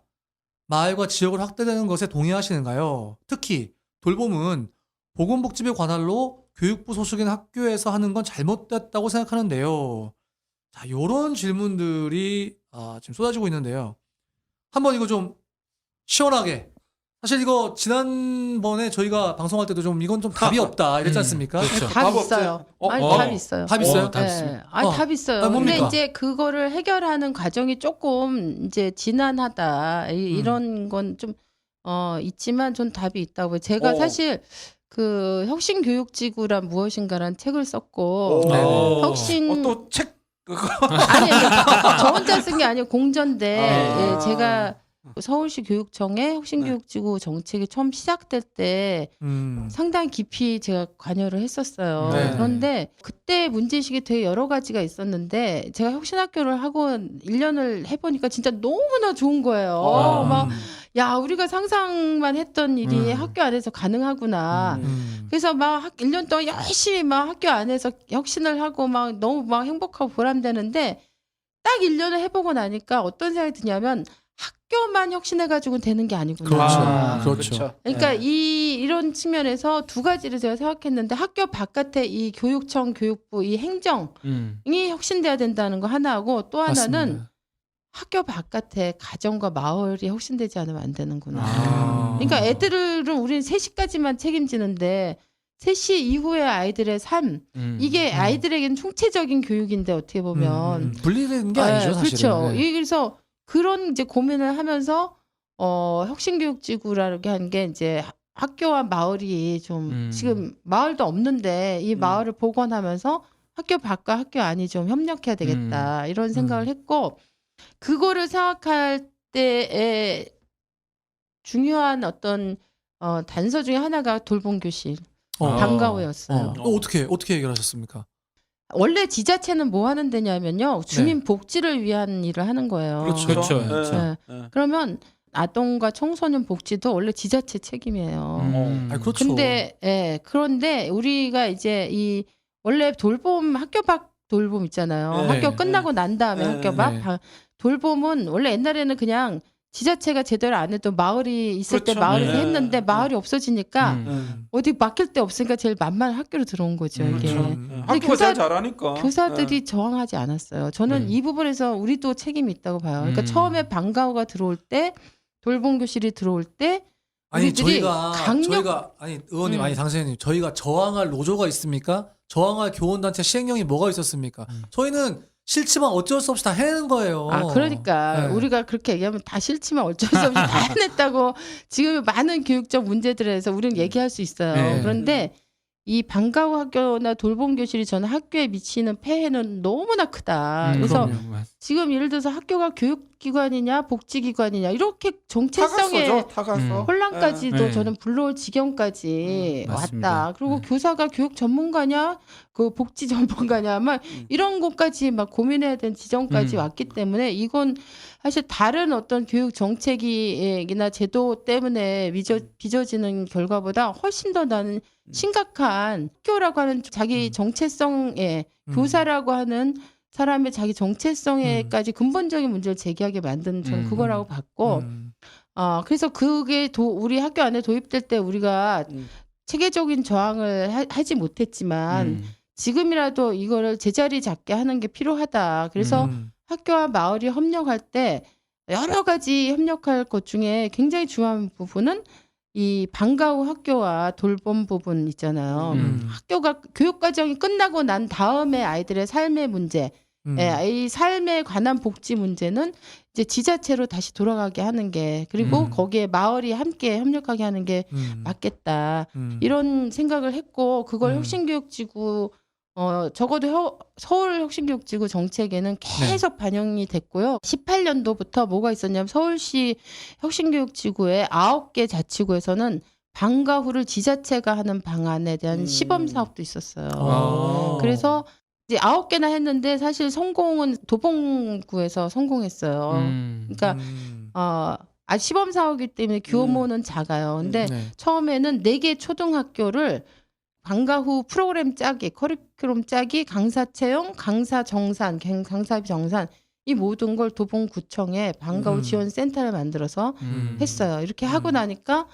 마을과 지역으로 확대되는 것에 동의하시는가요? 특히 돌봄은 보건복지부 관할로 교육부 소속인 학교에서 하는 건 잘못됐다고 생각하는데요. 자, 요런 질문들이 지금 쏟아지고 있는데요. 한번 이거 좀 시원하게, 사실 이거 지난번에 저희가 방송할 때도 좀 이건 좀 답이 없다 이랬지 않습니까? 그렇죠. 답 답 있어요. 없어요? 아니, 어. 답 있어요. 답 있어요? 답 네. 있습니다. 아니, 답 있어요. 근데 뭡니까? 이제 그거를 해결하는 과정이 조금 이제 지난하다. 이런 건 좀 있지만 전 답이 있다고 봐요. 제가 사실 그 혁신교육지구란 무엇인가라는 책을 썼고 혁신 또 책 아니 저 혼자 쓴 게 아니고 공전데 제가 서울시 교육청의 혁신교육지구 정책이 처음 시작될 때 상당히 깊이 제가 관여를 했었어요. 네. 그런데 그때 문제의식이 되게 여러 가지가 있었는데 제가 혁신학교를 하고 1년을 해보니까 진짜 너무나 좋은 거예요. 막 야, 우리가 상상만 했던 일이 학교 안에서 가능하구나. 그래서 막 1년 동안 열심히 막 학교 안에서 혁신을 하고 막 너무 막 행복하고 보람되는데 딱 1년을 해보고 나니까 어떤 생각이 드냐면 학교만 혁신해가지고는 되는 게 아니구나. 그렇죠. 그러니까 이런 측면에서 두 가지를 제가 생각했는데 학교 바깥에 이 교육청, 교육부, 이 행정이 혁신돼야 된다는 거 하나하고 또 하나는 맞습니다. 학교 바깥에 가정과 마을이 혁신되지 않으면 안 되는구나. 그러니까 애들은 우리는 3시까지만 책임지는데 3시 이후의 아이들의 삶 이게 아이들에게는 총체적인 교육인데 어떻게 보면 분리되는 게 아니죠, 사실은. 그렇죠. 네. 그래서 그런 이제 고민을 하면서 혁신교육지구라는 게 한 게 이제 학교와 마을이 좀 지금 마을도 없는데 이 마을을 복원하면서 학교 밖과 학교 안이 좀 협력해야 되겠다 이런 생각을 했고 그거를 생각할 때에 중요한 어떤 단서 중에 하나가 돌봄 교실 어. 방과후였어요. 어떻게 해결하셨습니까? 원래 지자체는 뭐 하는 데냐면요. 주민 복지를 위한 일을 하는 거예요. 그렇죠. 네. 그러면 아동과 청소년 복지도 원래 지자체 책임이에요. 그렇죠. 그런데 우리가 이제 이 원래 돌봄 학교 밖 돌봄 있잖아요. 네. 학교 끝나고 난 다음에 네. 학교 밖 돌봄은 원래 옛날에는 그냥 지자체가 제대로 안 해도 마을이 있을 때 그렇죠. 마을에서 네. 했는데 마을이 없어지니까 음. 어디 맡길 데 없으니까 제일 만만한 학교로 들어온 거죠. 이게. 그렇죠. 근데 학교가 제일 잘하니까. 교사들이 저항하지 않았어요. 저는 이 부분에서 우리도 책임이 있다고 봐요. 그러니까 처음에 방과후가 들어올 때 돌봄 교실이 들어올 때 우리들이 저희가 의원님 당선인님 저희가 저항할 노조가 있습니까? 저항할 교원단체 시행령이 뭐가 있었습니까? 저희는 싫지만 어쩔 수 없이 다 해내는 거예요. 그러니까 네. 우리가 그렇게 얘기하면 다 싫지만 어쩔 수 없이 다 해냈다고 지금 많은 교육적 문제들에 대해서 우리는 얘기할 수 있어요. 네. 그런데 이 방과후 학교나 돌봄 교실이 저는 학교에 미치는 폐해는 너무나 크다. 그래서 그럼요. 지금 예를 들어서 학교가 교육기관이냐 복지기관이냐 이렇게 정체성에 타갔어. 혼란까지도 네. 저는 불러올 지경까지 맞습니다. 왔다. 그리고 네. 교사가 교육 전문가냐, 그 복지 전문가냐, 막 이런 것까지 막 고민해야 되는 지점까지 왔기 때문에 이건 사실 다른 어떤 교육 정책이나 제도 때문에 빚어지는 결과보다 훨씬 더 나는 심각한 학교라고 하는 자기 정체성에 교사라고 하는 사람의 자기 정체성에까지 근본적인 문제를 제기하게 만든 저는 그거라고 봤고 그래서 그게 우리 학교 안에 도입될 때 우리가 체계적인 저항을 하지 못했지만 지금이라도 이거를 제자리 잡게 하는 게 필요하다. 그래서 학교와 마을이 협력할 때 여러 가지 협력할 것 중에 굉장히 중요한 부분은 이 방과후 학교와 돌봄 부분 있잖아요. 학교가 교육과정이 끝나고 난 다음에 아이들의 삶의 문제, 이 삶에 관한 복지 문제는 이제 지자체로 다시 돌아가게 하는 게 그리고 거기에 마을이 함께 협력하게 하는 게 맞겠다. 이런 생각을 했고 그걸 혁신교육지구 적어도 서울 혁신교육지구 정책에는 계속 반영이 됐고요. 18년도부터 뭐가 있었냐면 서울시 혁신교육지구의 9개 자치구에서는 방과후를 지자체가 하는 방안에 대한 시범 사업도 있었어요. 그래서 이제 9개나 했는데 사실 성공은 도봉구에서 성공했어요. 그러니까 시범 사업이기 때문에 규모는 작아요. 근데 처음에는 4개 초등학교를 방과후 프로그램 짜기, 커리큘럼 짜기, 강사 채용, 강사 정산, 강사비 정산 이 모든 걸 도봉구청에 방과후 지원 센터를 만들어서 했어요. 이렇게 하고 나니까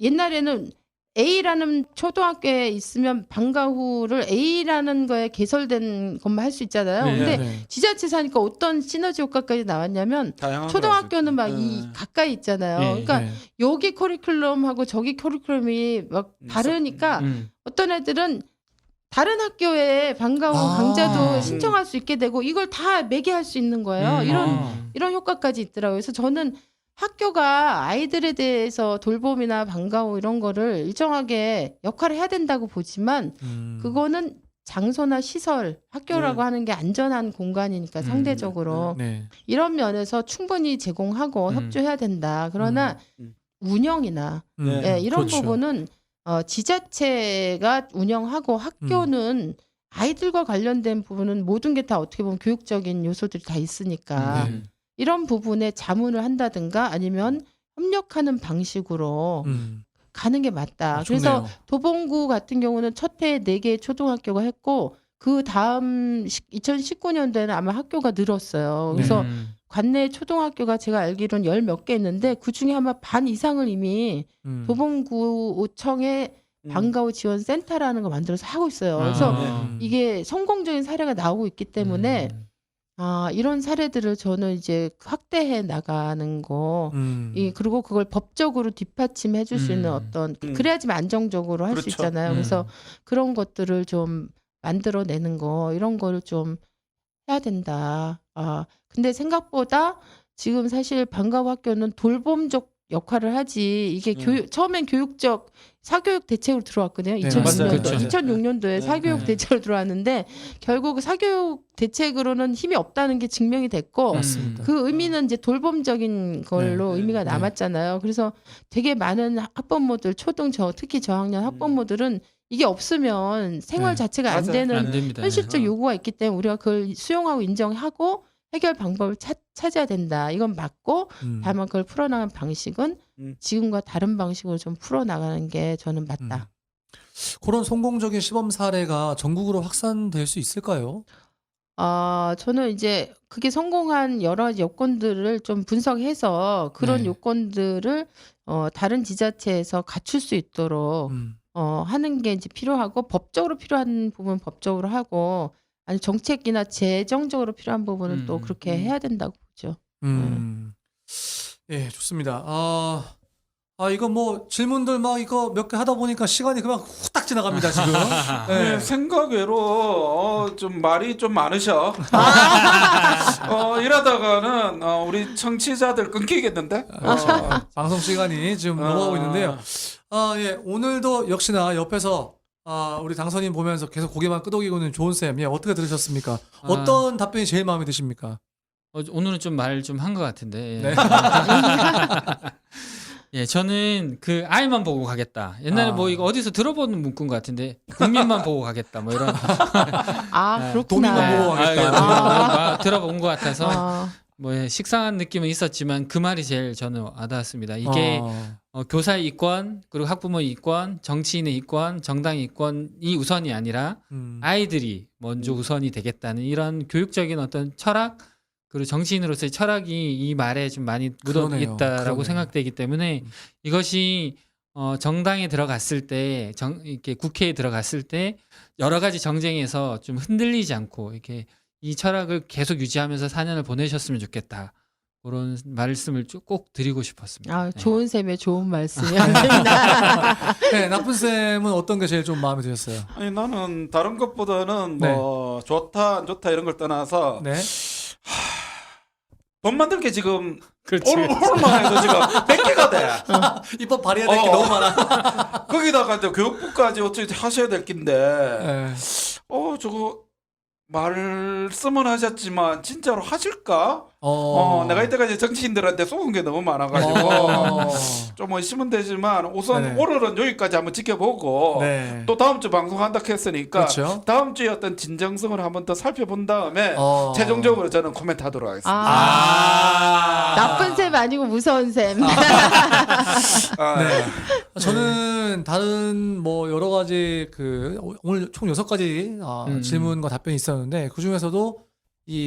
옛날에는 A라는 초등학교에 있으면 방과후를 A라는 거에 개설된 것만 할 수 있잖아요. 근데 지자체 사니까 어떤 시너지 효과까지 나왔냐면 초등학교는 막 가까이 있잖아요. 그러니까 여기 커리큘럼하고 저기 커리큘럼이 막 다르니까 어떤 애들은 다른 학교에 방과후 강좌도 신청할 수 있게 되고 이걸 다 매개할 수 있는 거예요. 이런 효과까지 있더라고요. 그래서 저는 학교가 아이들에 대해서 돌봄이나 방과후 이런 거를 일정하게 역할을 해야 된다고 보지만 그거는 장소나 시설, 학교라고 하는 게 안전한 공간이니까 상대적으로 이런 면에서 충분히 제공하고 협조해야 된다. 그러나 운영이나 이런 그렇죠. 부분은 지자체가 운영하고 학교는 아이들과 관련된 부분은 모든 게 다 어떻게 보면 교육적인 요소들이 다 있으니까 이런 부분에 자문을 한다든가 아니면 협력하는 방식으로 가는 게 맞다. 그래서 도봉구 같은 경우는 첫 해에 4개 초등학교가 했고 그 다음 2019년도에는 아마 학교가 늘었어요. 그래서 관내 초등학교가 제가 알기로는 10몇 개 있는데 그중에 아마 반 이상을 이미 도봉구청에 방과후 지원 센터라는 거 만들어서 하고 있어요. 그래서 이게 성공적인 사례가 나오고 있기 때문에 이런 사례들을 저는 이제 확대해 나가는 거, 그리고 그걸 법적으로 뒷받침해 줄 수 있는 어떤, 그래야지만 안정적으로 할 수 있잖아요. 그래서 그런 것들을 좀 만들어내는 거, 이런 거를 좀 해야 된다. 근데 생각보다 지금 사실 방과후 학교는 돌봄적 역할을 하지. 이게 음. 처음엔 교육적 사교육 대책으로 들어왔거든요. 네, 2006년도, 맞아요. 그렇죠. 2006년도에 사교육 네. 대책으로 들어왔는데 결국 사교육 대책으로는 힘이 없다는 게 증명이 됐고 맞습니다. 그 의미는 이제 돌봄적인 걸로 네, 의미가 네. 남았잖아요. 그래서 되게 많은 학부모들 특히 저학년 학부모들은 이게 없으면 생활 네. 자체가 안 맞아요. 되는 안 됩니다. 현실적 요구가 있기 때문에 우리가 그걸 수용하고 인정하고 해결 방법을 찾아야 된다. 이건 맞고 다만 그걸 풀어나가는 방식은 지금과 다른 방식으로 좀 풀어나가는 게 저는 맞다. 그런 성공적인 시범 사례가 전국으로 확산될 수 있을까요? 저는 이제 그게 성공한 여러 가지 요건들을 좀 분석해서 그런 네. 요건들을 다른 지자체에서 갖출 수 있도록 하는 게 이제 필요하고 법적으로 필요한 부분 법적으로 하고 아니 정책이나 재정적으로 필요한 부분은 또 그렇게 해야 된다고 보죠. 예, 좋습니다. 이거 뭐 질문들 막 이거 몇 개 하다 보니까 시간이 그냥 후딱 지나갑니다, 지금. 네, 생각외로 좀 말이 좀 많으셔. 이러다가는 우리 청취자들 끊기겠는데? 방송 시간이 지금 넘어가고 있는데요. 예, 오늘도 역시나 옆에서 우리 당선인 보면서 계속 고개만 끄덕이고 있는 조은쌤, 예, 어떻게 들으셨습니까? 어떤 답변이 제일 마음에 드십니까? 오늘은 좀 말 좀 한 것 같은데. 네. 예, 저는 그 아이만 보고 가겠다. 옛날에 뭐 이거 어디서 들어보는 문구인 것 같은데 국민만 보고 가겠다. 뭐 이런. 그렇구나. 도민만 보고 막 들어본 것 같아서 아, 뭐 식상한 느낌은 있었지만 그 말이 제일 저는 와닿았습니다. 이게 교사의 이권, 그리고 학부모의 이권, 정치인의 이권, 정당의 이권이 우선이 아니라 아이들이 먼저 우선이 되겠다는 이런 교육적인 어떤 철학, 그리고 정치인으로서의 철학이 이 말에 좀 많이 묻어 그러네요. 있다라고 그러네요. 생각되기 때문에 이것이 정당에 들어갔을 때, 이렇게 국회에 들어갔을 때 여러 가지 정쟁에서 좀 흔들리지 않고 이렇게 이 철학을 계속 유지하면서 4년을 보내셨으면 좋겠다. 그런 말씀을 꼭 드리고 싶었습니다. 좋은 쌤의 좋은 말씀이었습니다. 네, 나쁜 쌤은 어떤 게 제일 좀 마음에 드셨어요? 아니 나는 다른 것보다는 네. 뭐 좋다 안 좋다 이런 걸 떠나서 네. 돈 만들 게 지금 그렇지. 오늘만 해도 지금 100개가 돼. 입법 발의해야 될 게 너무 많아. 거기다가 이제 교육부까지 어떻게 하셔야 될 낀데 네. 저거 말씀은 하셨지만 진짜로 하실까? 어. 내가 이때까지 정치인들한테 속은 게 너무 많아가지고 좀 의심은 되지만 우선 네네. 오늘은 여기까지 한번 지켜보고 네. 또 다음 주 방송한다고 했으니까 그렇죠. 다음 주에 어떤 진정성을 한번 더 살펴본 다음에 최종적으로 저는 코멘트하도록 하겠습니다. 나쁜 쌤 아니고 무서운 쌤. 네. 저는 다른 뭐 여러 가지 오늘 총 6가지 질문과 답변이 있었는데 그 중에서도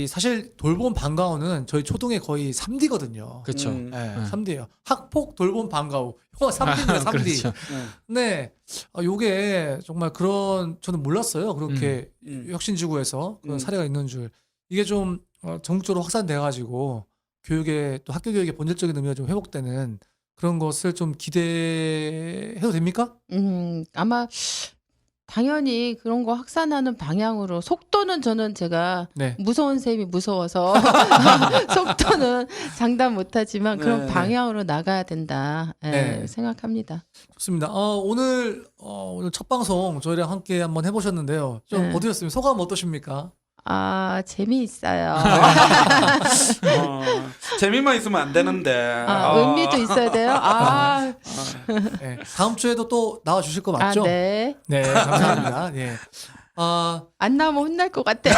사실 돌봄 방과후는 저희 초등의 거의 3D거든요. 그렇죠. 네, 3D예요. 학폭, 돌봄, 방과후. 영화 3D입니다, 3D. 그렇죠. 네. 요게 정말 저는 몰랐어요. 그렇게 혁신지구에서 그런 사례가 있는 줄. 이게 좀 전국적으로 확산돼가지고 또 학교 교육의 본질적인 의미가 좀 회복되는 그런 것을 좀 기대해도 됩니까? 아마 당연히 그런 거 확산하는 방향으로 속도는 제가 네. 무서운 쌤이 무서워서 속도는 장담 못하지만 그런 네. 방향으로 나가야 된다 네. 생각합니다. 좋습니다. 오늘 첫 방송 저희랑 함께 한번 해보셨는데요. 좀 네. 어떠셨습니까? 소감 어떠십니까? 재미있어요. 재미만 있으면 안 되는데. 의미도 있어야 돼요. 네. 다음 주에도 또 나와주실 거 맞죠? 네. 네, 감사합니다. 예. 안 나오면 혼날 것 같아요.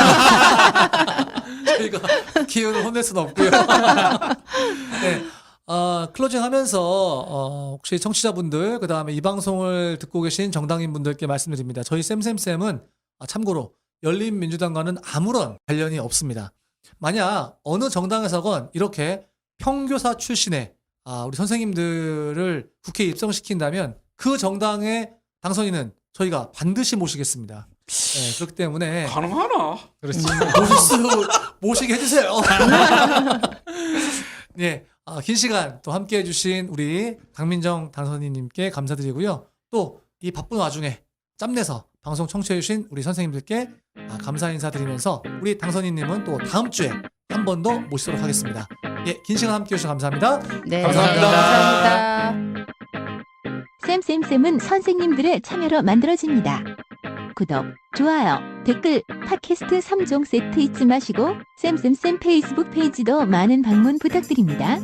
저희가 기운을 혼낼 수는 없고요. 네. 클로징 하면서, 혹시 청취자분들, 그 다음에 이 방송을 듣고 계신 정당인 분들께 말씀드립니다. 저희 쌤은 참고로 열린민주당과는 아무런 관련이 없습니다. 만약 어느 정당에서건 이렇게 평교사 출신의 우리 선생님들을 국회에 입성시킨다면 그 정당의 당선인은 저희가 반드시 모시겠습니다. 네, 그렇기 때문에 가능하나? 그렇지. 모시게 해주세요. 네, 긴 시간 또 함께 해주신 우리 강민정 당선인님께 감사드리고요. 또 이 바쁜 와중에 짬내서 방송 청취해주신 우리 선생님들께 감사 인사드리면서 우리 당선인님은 또 다음 주에 한 번 더 모시도록 하겠습니다. 예, 긴 시간 함께 해주셔서 감사합니다. 네, 감사합니다. 감사합니다. 쌤쌤쌤은 선생님들의 참여로 만들어집니다. 구독, 좋아요, 댓글, 팟캐스트 3종 세트 잊지 마시고 쌤쌤쌤 페이스북 페이지도 많은 방문 부탁드립니다.